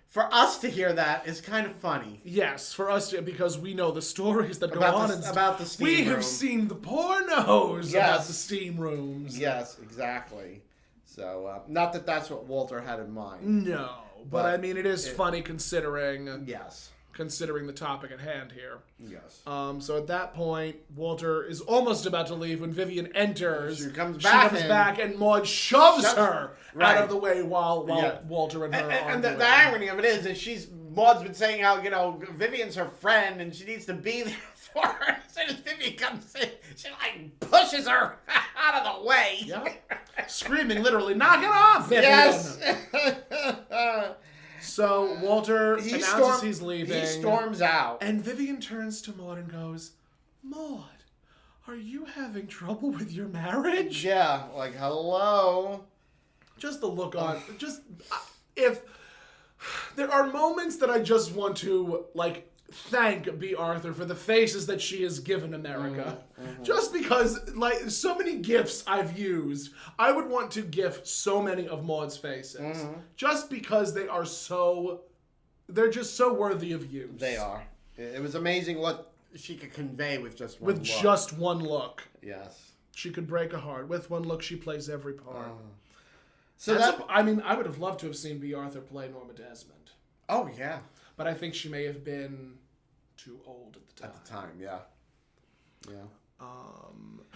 for us to hear that is kind of funny. Yes, for us to, because we know the stories that go on about the steam room. We have seen the pornos about the steam rooms. Yes, exactly. So, not that that's what Walter had in mind. No, but I mean, it is funny considering. Yes. Considering the topic at hand here. Yes. So at that point, Walter is almost about to leave when Vivian enters. She comes back and Maude shoves her out of the way while Walter and her are and the irony of it is Maude's been saying how, Vivian's her friend and she needs to be there for her. As soon as Vivian comes in, she pushes her out of the way. Yeah. Screaming, literally, knock it off, Vivian! Yes! So Walter announces he's leaving. He storms out. And Vivian turns to Maude and goes, Maude, are you having trouble with your marriage? Yeah, hello. Just the look on. If there are moments that I just want to, thank Bea Arthur for the faces that she has given America. Just because, so many gifs I've used, I would want to gif so many of Maude's faces. Just because they're just so worthy of use. They are. It was amazing what she could convey with just one look. Just one look. Yes. She could break a heart. With one look, she plays every part. So I mean, I would have loved to have seen Bea Arthur play Norma Desmond. Oh, yeah. But I think she may have been too old at the time. At the time, yeah. Yeah.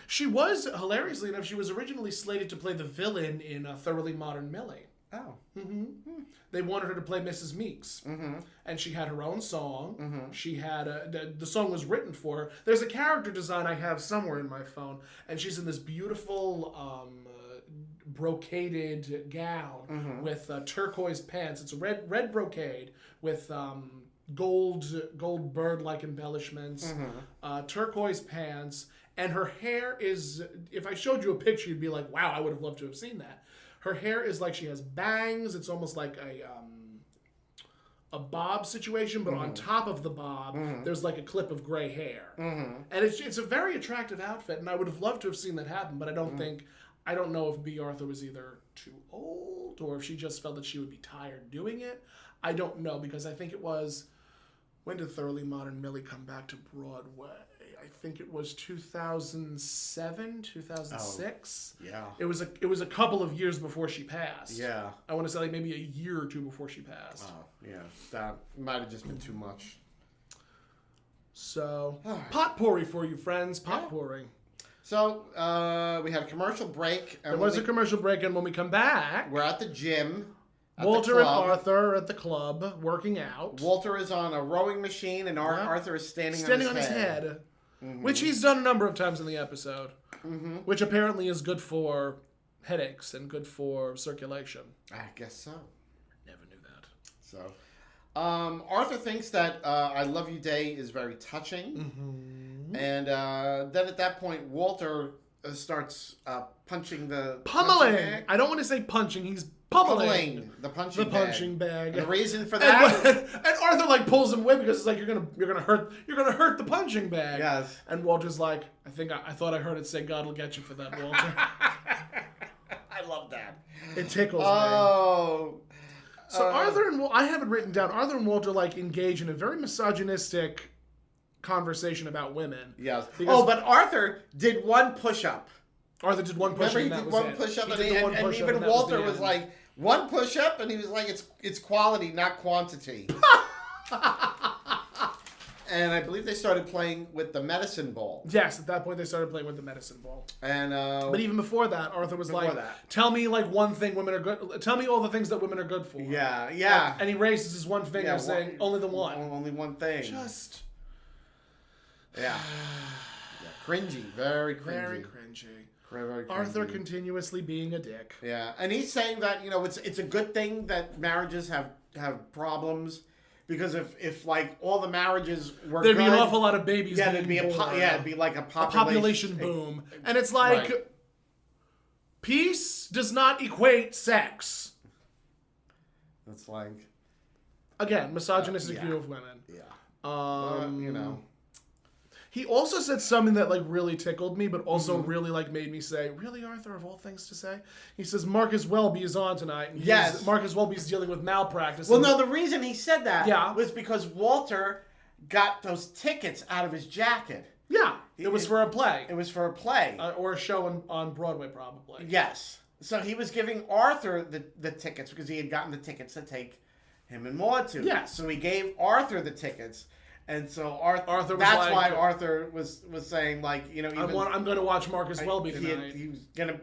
She was, hilariously enough, she was originally slated to play the villain in Thoroughly Modern Millie. Oh. They wanted her to play Mrs. Meeks. And she had her own song. She had, the song was written for her. There's a character design I have somewhere in my phone. And she's in this beautiful brocaded gown with turquoise pants. It's a red brocade with gold bird-like embellishments, turquoise pants, and her hair is, if I showed you a picture, you'd be like, wow, I would have loved to have seen that. Her hair is like she has bangs. It's almost like a bob situation, but on top of the bob, there's like a clip of gray hair. And it's a very attractive outfit, and I would have loved to have seen that happen, but I don't know if Bea Arthur was either too old or if she just felt that she would be tired doing it. I don't know, because I think it was, when did Thoroughly Modern Millie come back to Broadway? I think it was 2007, 2006. Oh, yeah. It was a couple of years before she passed. Yeah. I want to say like maybe a year or two before she passed. Oh, yeah. That might have just been too much. So, potpourri for you, friends. Potpourri. So, we had a commercial break. There was a commercial break, and when we come back, we're at the gym. Walter and Arthur are at the club working out. Walter is on a rowing machine, and Arthur is standing on his head. Which he's done a number of times in the episode. Which apparently is good for headaches and good for circulation. I guess so. Never knew that. So, Arthur thinks that I Love You Day is very touching. And then at that point, Walter starts punching the... Pummeling! punching bag. I don't want to say punching. He's pummeling the punching bag. And the reason for that... and Arthur like pulls him away because it's like, you're gonna hurt the punching bag. Yes. And Walter's like, I thought I heard it say God will get you for that, Walter. I love that. It tickles me. Oh... So Arthur and I have it written down. Arthur and Walter like engage in a very misogynistic conversation about women. Yes. But Arthur did one push-up. Arthur did one push-up. Remember, he did one push-up, and even Walter was like, one push-up, and he was like, it's quality, not quantity. And I believe they started playing with the medicine ball. Yes, at that point they started playing with the medicine ball. And but even before that, Arthur was like, "Tell me like one thing women are good. Tell me all the things that women are good for." Yeah, yeah. And he raises his one finger, saying, "Only the one. Only one thing." Just. Yeah. Cringy, very cringy. Very cringy. Very cringy. Arthur continuously being a dick. Yeah, and he's saying that it's a good thing that marriages have problems. Because if like all the marriages were there'd be an awful lot of babies. Yeah, it'd be like a population boom, and it's like peace does not equate sex. It's like again misogynistic view of women. Yeah. He also said something that like really tickled me, but also really like made me say, "Really, Arthur, of all things to say?" He says Marcus Welby is on tonight. And Marcus Welby's dealing with malpractice. Well, no, the reason he said that was because Walter got those tickets out of his jacket. Yeah, it was for a play. It was for a play or a show on Broadway, probably. Yes. So he was giving Arthur the tickets because he had gotten the tickets to take him and Maude to. Yes. So he gave Arthur the tickets. And so Arthur was that's why Arthur was saying like even I'm going to watch Marcus Welby tonight.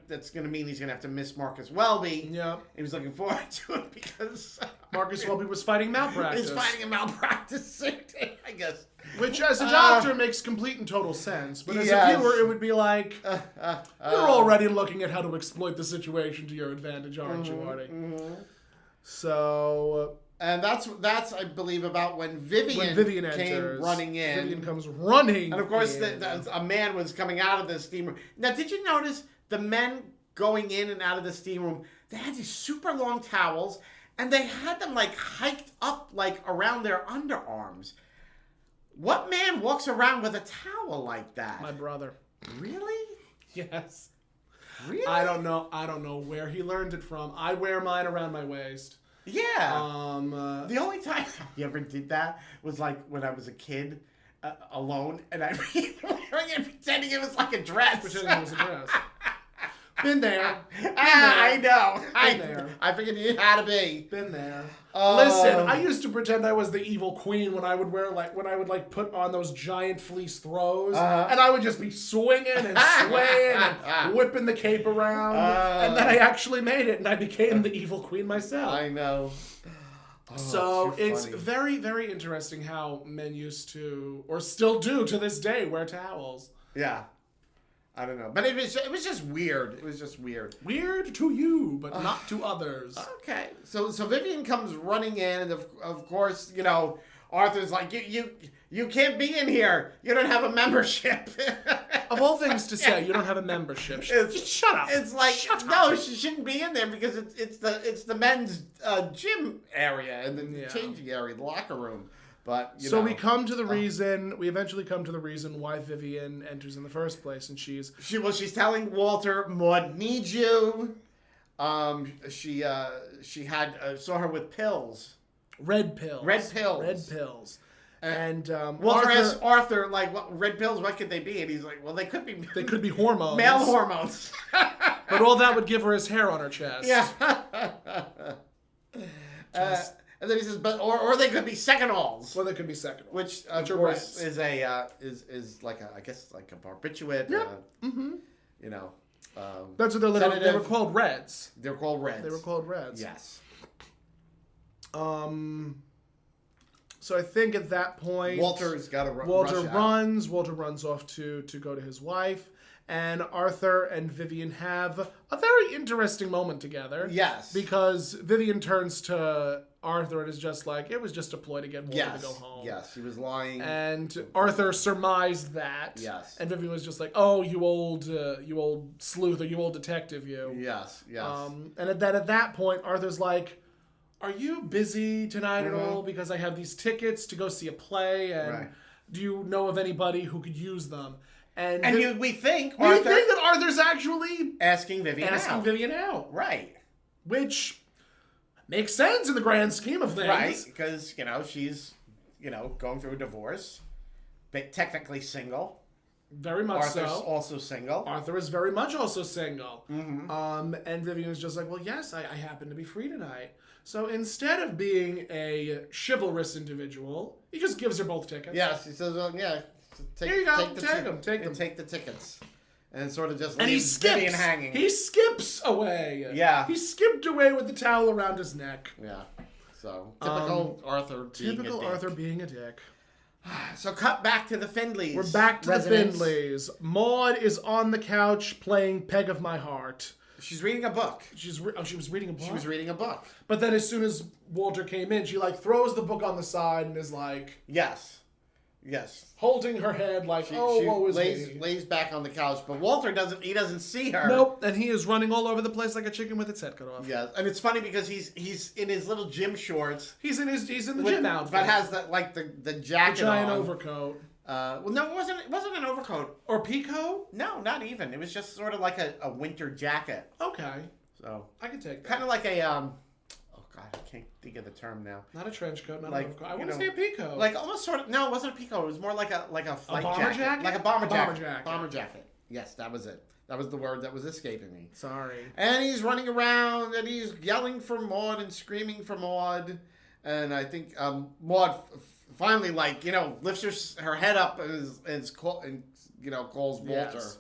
That's gonna mean he's gonna have to miss Marcus Welby. Yeah, he was looking forward to it because Marcus Welby was fighting malpractice. He's fighting a malpractice suit, I guess. Which, as a doctor, makes complete and total sense. But as a viewer, it would be like you're already looking at how to exploit the situation to your advantage, aren't you, Artie? So. And that's I believe about when Vivian came running in. Vivian comes running, and of course a man was coming out of the steam room. Now, did you notice the men going in and out of the steam room? They had these super long towels, and they had them like hiked up like around their underarms. What man walks around with a towel like that? My brother. Really? Yes. Really? I don't know where he learned it from. I wear mine around my waist. Yeah. The only time he ever did that was like when I was a kid, alone, and I wearing it, pretending it was like a dress. Pretending it was a dress. Been there. I know. There. I figured you had to be. Been there. Listen, I used to pretend I was the evil queen when I would put on those giant fleece throws, and I would just be swinging and swaying and whipping the cape around, and then I actually made it, and I became the evil queen myself. I know. So it's very, very interesting how men used to, or still do to this day, wear towels. Yeah. I don't know. But it was just weird. It was just weird. Weird to you, but not to others. Okay. So Vivian comes running in, and of course, Arthur's like, you can't be in here. You don't have a membership. Of all things to say, you don't have a membership. Just shut up. It's like, no, she shouldn't be in there because it's the men's gym area and the changing area, the locker room. But so we come to the reason. We eventually come to the reason why Vivian enters in the first place, and she's telling Walter, Maude needs you. She saw her with pills. Red pills. And Walter asks Arthur, like, what red pills? What could they be? And he's like, well, they could be hormones, male hormones. But all that would give her is hair on her chest. Yeah. And then he says, or they could be second-alls. Well, they could be second-alls. Which of course is like a, I guess, like a barbiturate. Yeah. That's what they're literally. They were called Reds. They were called Reds. Yes. So I think at that point, Walter's got to run. Walter runs off to go to his wife. And Arthur and Vivian have a very interesting moment together. Yes. Because Vivian turns to Arthur and is just like, it was just a ploy to get Walter to go home. Yes, he was lying. And Arthur surmised that. Yes. And Vivian was just like, oh, you old sleuth, or you old detective, you. Yes. And at that point, Arthur's like, are you busy tonight at all? Because I have these tickets to go see a play, and do you know of anybody who could use them? We think that Arthur's actually asking Vivian out. Right. Which makes sense in the grand scheme of things. Right, because, she's, going through a divorce, but technically single. Very much Arthur's so. also single. Arthur is very much also single. Mm-hmm. And Vivian is just like, well, yes, I happen to be free tonight. So instead of being a chivalrous individual, he just gives her both tickets. Yes, he says, well, yeah. Here you go. Take them. Take the tickets, and sort of just and leaves Vivian hanging. He skips away. Yeah, he skipped away with the towel around his neck. Yeah, so typical Arthur. Arthur being a dick. So cut back to the Findleys. We're back to the Findleys. Maude is on the couch playing "Peg of My Heart." She's reading a book. She was reading a book? She was reading a book. But then as soon as Walter came in, she throws the book on the side and is like... Yes. Holding her head like, woe is me. Lays back on the couch, but Walter doesn't see her. Nope, and he is running all over the place like a chicken with its head cut off. Yeah, and it's funny because he's in his little gym shorts. He's in the gym outfit. But has the jacket the giant on. overcoat. Well, no, it wasn't an overcoat. Or peacoat? No, not even. It was just sort of like a winter jacket. Okay. So I can take that. Kind of like a oh god, I can't think of the term now. Not a trench coat, not an overcoat. I want to say a peacoat. Like almost sort of. No, it wasn't a peacoat. It was more like a flight jacket. Like a bomber jacket. Bomber jacket. Yes, that was it. That was the word that was escaping me. Sorry. And he's running around and he's yelling for Maude and screaming for Maude, and I think Maude finally lifts her head up and calls Walter. Yes.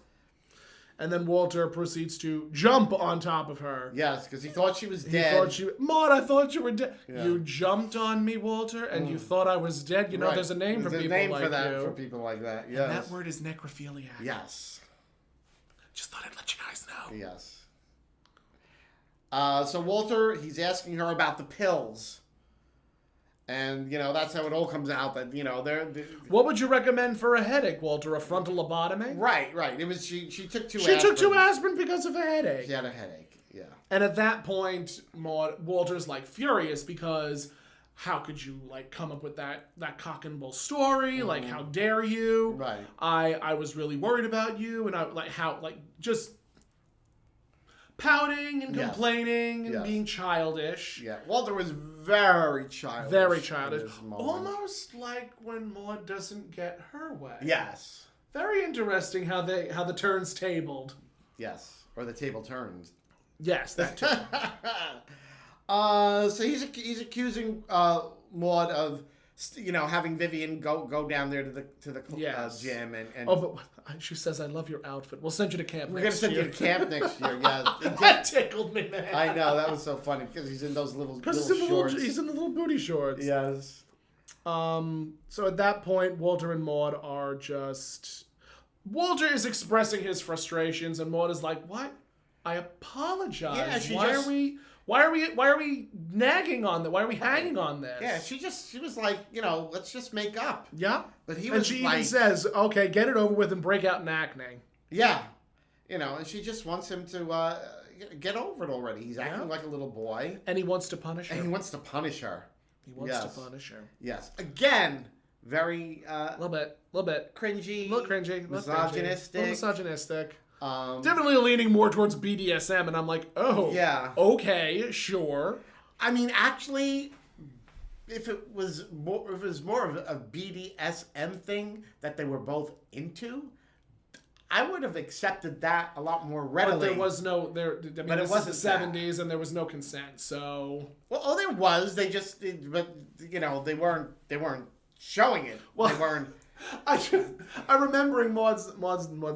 And then Walter proceeds to jump on top of her. Yes, because he thought she was dead. Maude, I thought you were dead. Yeah. You jumped on me, Walter, and you thought I was dead. There's a name for people like that. For people like that, yes. And that word is necrophiliac. Yes. Just thought I'd let you guys know. Yes. So Walter, he's asking her about the pills. And, that's how it all comes out that, they're... What would you recommend for a headache, Walter? A frontal lobotomy? Right. It was, she took two aspirin. She took 2 aspirin because of a headache. She had a headache, yeah. And at that point, Walter's, furious because how could you, come up with that cock and bull story? Mm-hmm. How dare you? Right. I was really worried about you, and just... pouting and Yes. complaining and Yes. being childish. Yeah, Walter was very childish. Very in childish. this moment. Almost like when Maude doesn't get her way. Yes. Very interesting how the turns tabled. Yes. Or the table turns. Yes, that too. So he's accusing Maude of having Vivian go down there to the Yes. gym and Oh, but she says, "I love your outfit. We'll send you to camp we're gonna next send year." you to camp next year. Yeah, That tickled me, man. I know, that was so funny because he's in those little Because shorts. he's in the little booty shorts. Yes. So at that point, Walter and Maude are just... Walter is expressing his frustrations, and Maude is like, "What? I apologize. Yeah, Why are we nagging on that? Why are we hanging on this?" Yeah, she was like, let's just make up. Yeah. But he And was she like, even says, "Okay, get it over with and break out in acne." yeah, and she just wants him to get over it already. He's acting like a little boy, And he wants to punish her. and he wants to punish her. He wants to punish her. Yes, again, very A little bit. cringy, A little cringy. misogynistic. A little misogynistic. Um, Definitely leaning more towards BDSM, and I'm like, oh, Yeah. okay, sure. I mean, actually, if it was more of a BDSM thing that they were both into, I would have accepted that a lot more readily. But there was no there. I mean, But it this wasn't is the '70s, and there was no consent. So, Well, there was. They just, but they weren't showing it. Well, they weren't. I'm remembering Maude's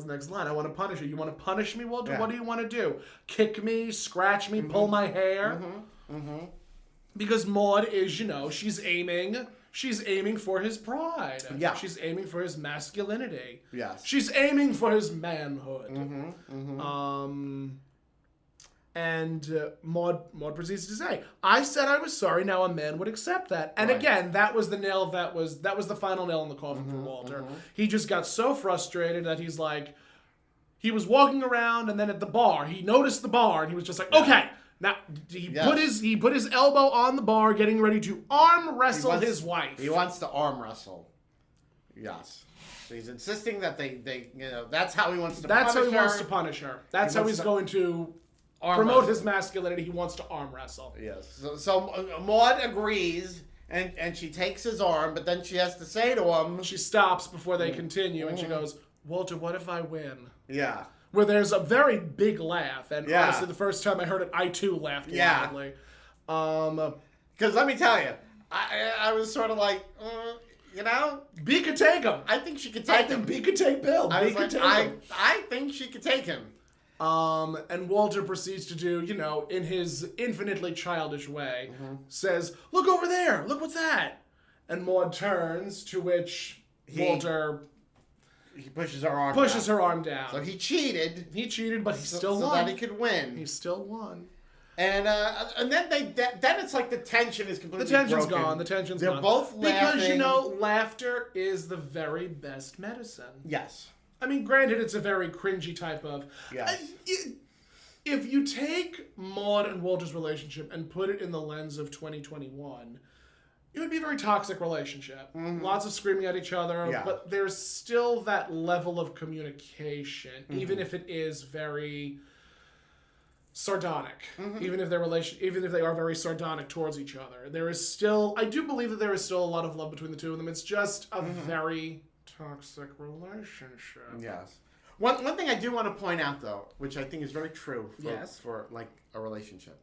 next line. "I want to punish you. You want to punish me, Walter? Yeah. What do you want to do? Kick me, scratch me, pull my hair?" Because Maude is, she's aiming for his pride. Yeah. She's aiming for his masculinity. Yes. She's aiming for his manhood. And Maude proceeds to say, "I said I was sorry. Now a man would accept that." And Right. again, that was the nail. That was the final nail in the coffin for Walter. He just got so frustrated that he's like, he was walking around, and then at the bar, he noticed the bar, and he was just like, "Okay." Now he put his elbow on the bar, getting ready to arm wrestle his wife. He wants to arm wrestle. Yes. So he's insisting that they that's how he wants to. That's how he punish wants her. to punish her. That's how wants he's to going to Arm promote wrestle. his masculinity. He wants to arm wrestle. Yes. So Maude agrees, and she takes his arm, but then she has to say to him, She stops before they continue, and she goes, "Walter, what if I win?" yeah. Where there's a very big laugh, and Yeah. honestly, the first time I heard it, I too laughed Yeah. loudly. Because let me tell you, I was sort of like, B could take him. I think she could I take think him. B could take Bill. I B was could like, take him. I think she could take him. And Walter proceeds to do, in his infinitely childish way, says, "Look over there! Look what's that?" And Maude turns, to which Walter He pushes her arm. pushes down. her arm down. So he cheated. He cheated, but he still so won. that he could win. He still won. And then then it's like the tension is The completely tension's broken. gone. The tension's They're gone. both laughing. Because, laughter is the very best medicine. Yes. I mean, granted, it's a very cringy type of... Yes. If you take Maude and Walter's relationship and put it in the lens of 2021, it would be a very toxic relationship. Lots of screaming at each other, Yeah. but there's still that level of communication, even if it is very sardonic. Even if they are very sardonic towards each other, there is still... I do believe that there is still a lot of love between the two of them. It's just a very toxic relationship. Yes. One thing I do want to point out, though, which I think is very true for like a relationship,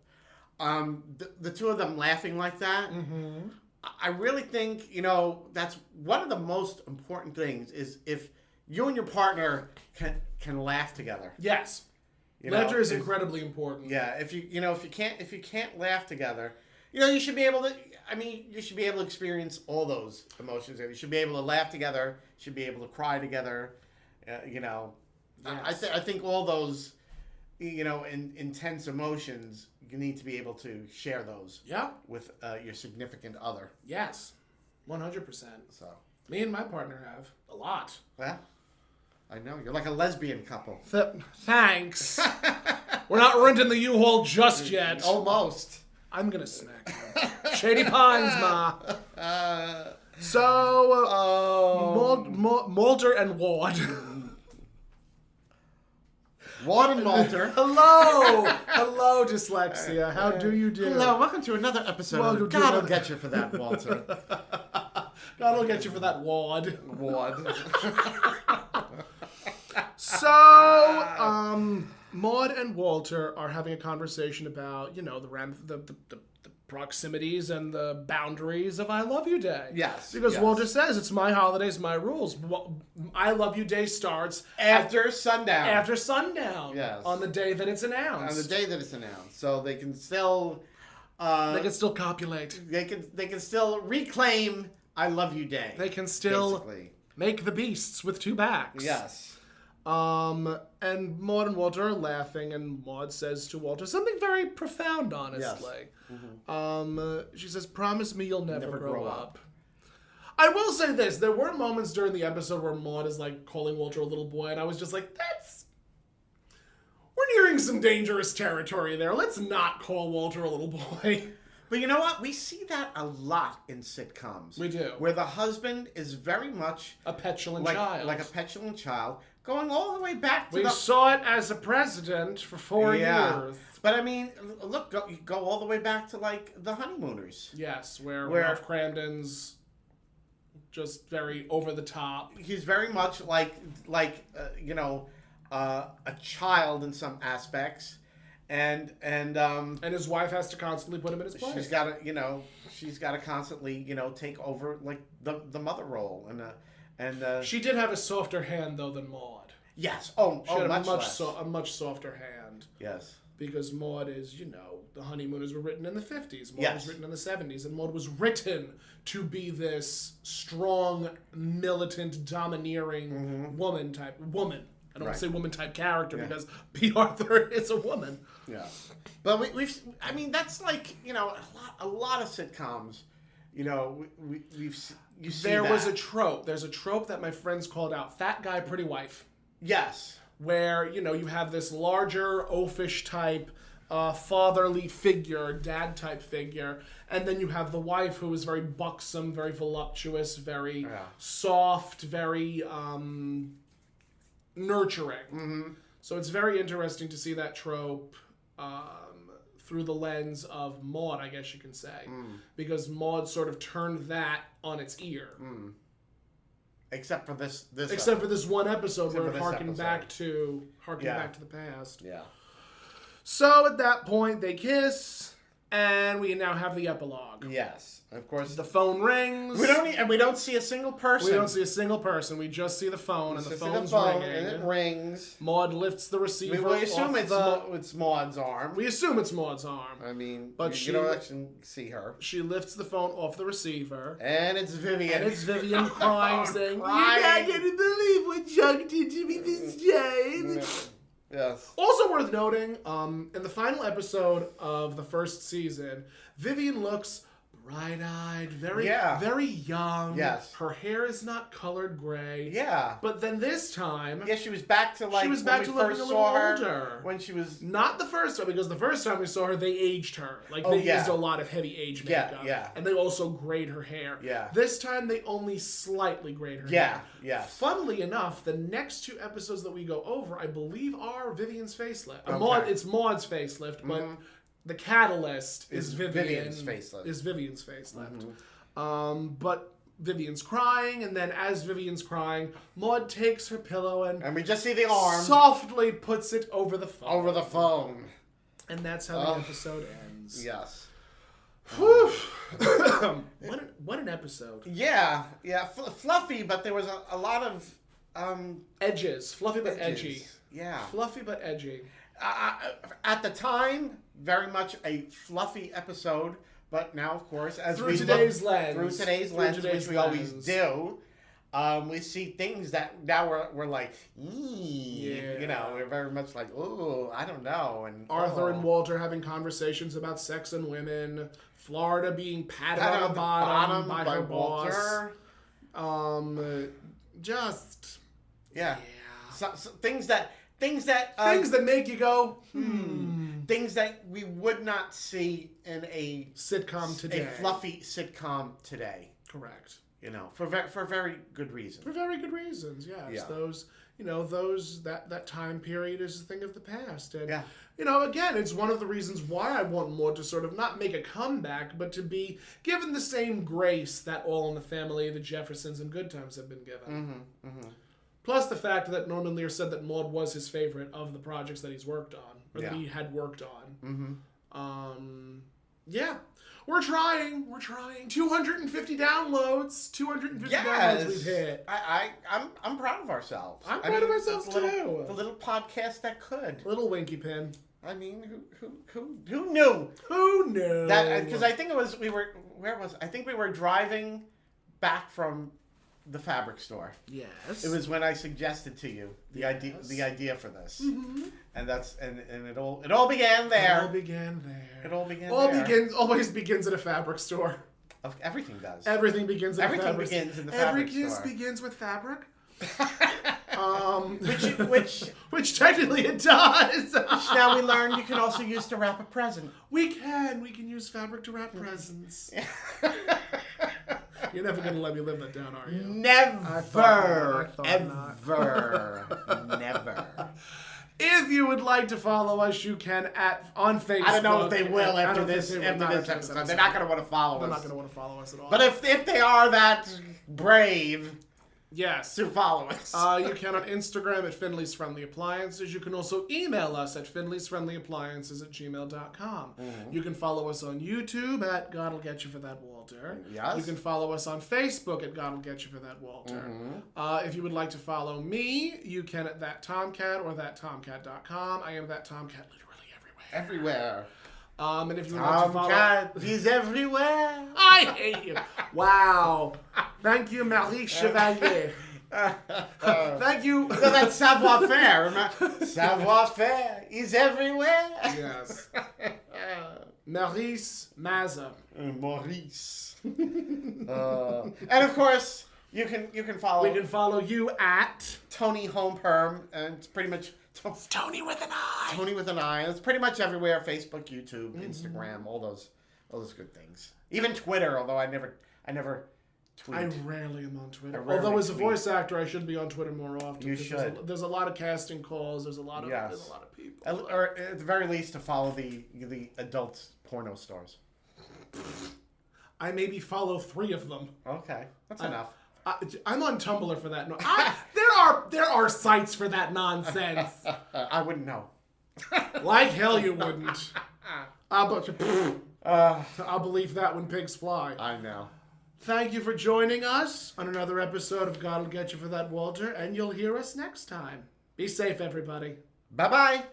the two of them laughing like that, I really think, that's one of the most important things is if you and your partner can laugh together. Yes. Laughter is incredibly important. Yeah, if you can't laugh together, you should be able to. I mean, you should be able to experience all those emotions. You should be able to laugh together. You should be able to cry together. Yes. I think all those, intense emotions, you need to be able to share those. Yeah. With your significant other. Yes. 100%. So. Me and my partner have a lot. Yeah. I know you're like a lesbian couple. Thanks. We're not renting the U-Haul just yet. Almost. I'm gonna smack you. Shady Pines, ma. So, Mulder and Ward. Maude and Walter. Hello, dyslexia. How do you do? Hello, welcome to another episode. Welcome to God will another- get you for that, Walter. God will get you for that wad. Maude. So, Maude and Walter are having a conversation about, the proximities and the boundaries of I Love You Day. Yes. Because yes. Walter says, it's my holidays, my rules. I Love You Day starts After sundown. after sundown. Yes. On the day that it's announced. On the day that it's announced. So they can still... they can still copulate. They can still reclaim I Love You Day. They can still basically. make the beasts with two backs. Yes. And Maude and Walter are laughing, and Maude says to Walter something very profound, honestly. Yes. Mm-hmm. She says, promise me you'll never grow up. I will say this, there were moments during the episode where Maude is like calling Walter a little boy, and I was just like, we're nearing some dangerous territory there. Let's not call Walter a little boy. But you know what? We see that a lot in sitcoms. We do. Where the husband is very much A petulant like child. a petulant child, going all the way back to We saw it as a president for 4 years. But I mean, look, go all the way back to like the Honeymooners. Yes, where Ralph Cramden's just very over the top. He's very much like a child in some aspects, and his wife has to constantly put him in his place. she's got to constantly take over like the mother role, and She did have a softer hand though than Maude. yes, She had much a less. a much softer hand. Yes. Because Maude is, the Honeymooners were written in the 50s. Maude Yes. was written in the 70s. And Maude was written to be this strong, militant, domineering woman. I don't want Right. to say woman-type character Yeah. because Bea Arthur is a woman. Yeah, but that's like a lot of sitcoms. You see There that. was a trope. There's a trope that my friends called out. Fat guy, pretty wife. Yes. Where, you have this larger, oafish type, fatherly figure, dad type figure, and then you have the wife who is very buxom, very voluptuous, very soft, very nurturing. Mm-hmm. So it's very interesting to see that trope through the lens of Maude, I guess you can say. Because Maude sort of turned that on its ear. Except for this Except for this one episode Except where for it this harkened episode. back to the past. Yeah. So at that point, they kiss, and we now have the epilogue. Yes. Of course. The phone rings. We don't see a single person. We don't see a single person. We just see the phone, and the phone's phone, ringing. and it rings. Maude lifts the receiver. We assume off it's Maude's arm. We assume it's Maude's arm. I mean, But you don't actually see her. She lifts the phone off the receiver. And it's Vivian. And it's Vivian crying, saying, Crying. "You're not going to believe what Chuck did to me this day." Yes. Also worth noting, in the final episode of the first season, Vivian looks bright-eyed, very young. Yes. Her hair is not colored gray. Yeah. But then this time... Yeah, she was back to like she was back to when we looking first a little saw her. older. When she was... Not the first time, because the first time we saw her, they aged her. Like, they used a lot of heavy age makeup. Yeah. And they also grayed her hair. Yeah. This time, they only slightly grayed her hair. Yeah. Funnily enough, the next two episodes that we go over, I believe, are Vivian's facelift. Okay. It's Maude's facelift, but the catalyst is Vivian's facelift. Is Vivian's facelift. But Vivian's crying, and then as Vivian's crying, Maude takes her pillow and we just see the arm softly puts it over the phone. over the phone. And that's how the episode ends. Yes. Whew. What an episode. Yeah. Fluffy, but there was a lot of Edges. Fluffy but edges. edgy. Yeah. Fluffy but edgy. At the time, very much a fluffy episode, but now, of course, as Through we today's look lens. through today's Through lens, today's which we always lens. do, we see things that now we're like, we're very much like, ooh, I don't know. And Arthur and Walter having conversations about sex and women. Florida being patted on the bottom by her Walter. boss. Just Yeah. So things that things that make you go, things that we would not see in a sitcom today. a fluffy sitcom today. Correct. For very good reasons. For very good reasons, yes. Yeah. Those that time period is a thing of the past. And, Yeah. Again, it's one of the reasons why I want Maude to sort of not make a comeback, but to be given the same grace that All in the Family, the Jeffersons, and Good Times have been given. Plus the fact that Norman Lear said that Maude was his favorite of the projects that he's worked on, or that he had worked on. Yeah. We're trying. 250 downloads. 250 downloads we've hit. I'm proud of ourselves. I'm proud of ourselves too. The little podcast that could. Little Winky Pin. I mean, who knew? Who knew? That because I think it was I think we were driving back from the fabric store. Yes. It was when I suggested to you the idea for this, and it all began there. Always begins at a fabric store. Everything does. Everything begins at a fabric store. Everything begins in the fabric store. Every kiss begins with fabric. Which technically it does. Which now we learn you can also use to wrap a present. We can use fabric to wrap presents. You're never going to let me live that down, are you? Never. Ever. Never. If you would like to follow us, you can on Facebook. I don't know if they will after this episode. They're not going to want to follow us. They're not going to want to follow us at all. But if they are that brave... Yes. To follow us. You can on Instagram at Finley's Friendly Appliances. You can also email us at finleysfriendlyappliances@gmail.com. You can follow us on YouTube at God'll Get You for That Walter. Yes. You can follow us on Facebook at God'll Get You for That Walter. If you would like to follow me, you can at That Tomcat or thattomcat.com. I am That Tomcat literally everywhere. And if you would like to follow... Tomcat, he's everywhere. I hate you. Wow. Thank you, Marie Chevalier. Thank you. So that's savoir-faire, remember? Savoir-faire, he's everywhere. Yes. Maurice Mazza. Maurice. And of course, you can follow... We can follow you at... Toni Homeperm, and it's pretty much... Tony with an I. Tony with an I. It's pretty much everywhere. Facebook, YouTube, Instagram, all those good things. Even Twitter, although I never tweet. I rarely am on Twitter. Although as a voice actor, I should be on Twitter more often. You should. There's a lot of casting calls. There's a lot of people. Or at the very least, to follow the adult porno stars. I maybe follow 3 of them. Okay, that's enough. I'm on Tumblr for that. There are sites for that nonsense. I wouldn't know. Like hell you wouldn't. I'll believe that when pigs fly. I know. Thank you for joining us on another episode of God'll Get You for That Walter, and you'll hear us next time. Be safe, everybody. Bye-bye.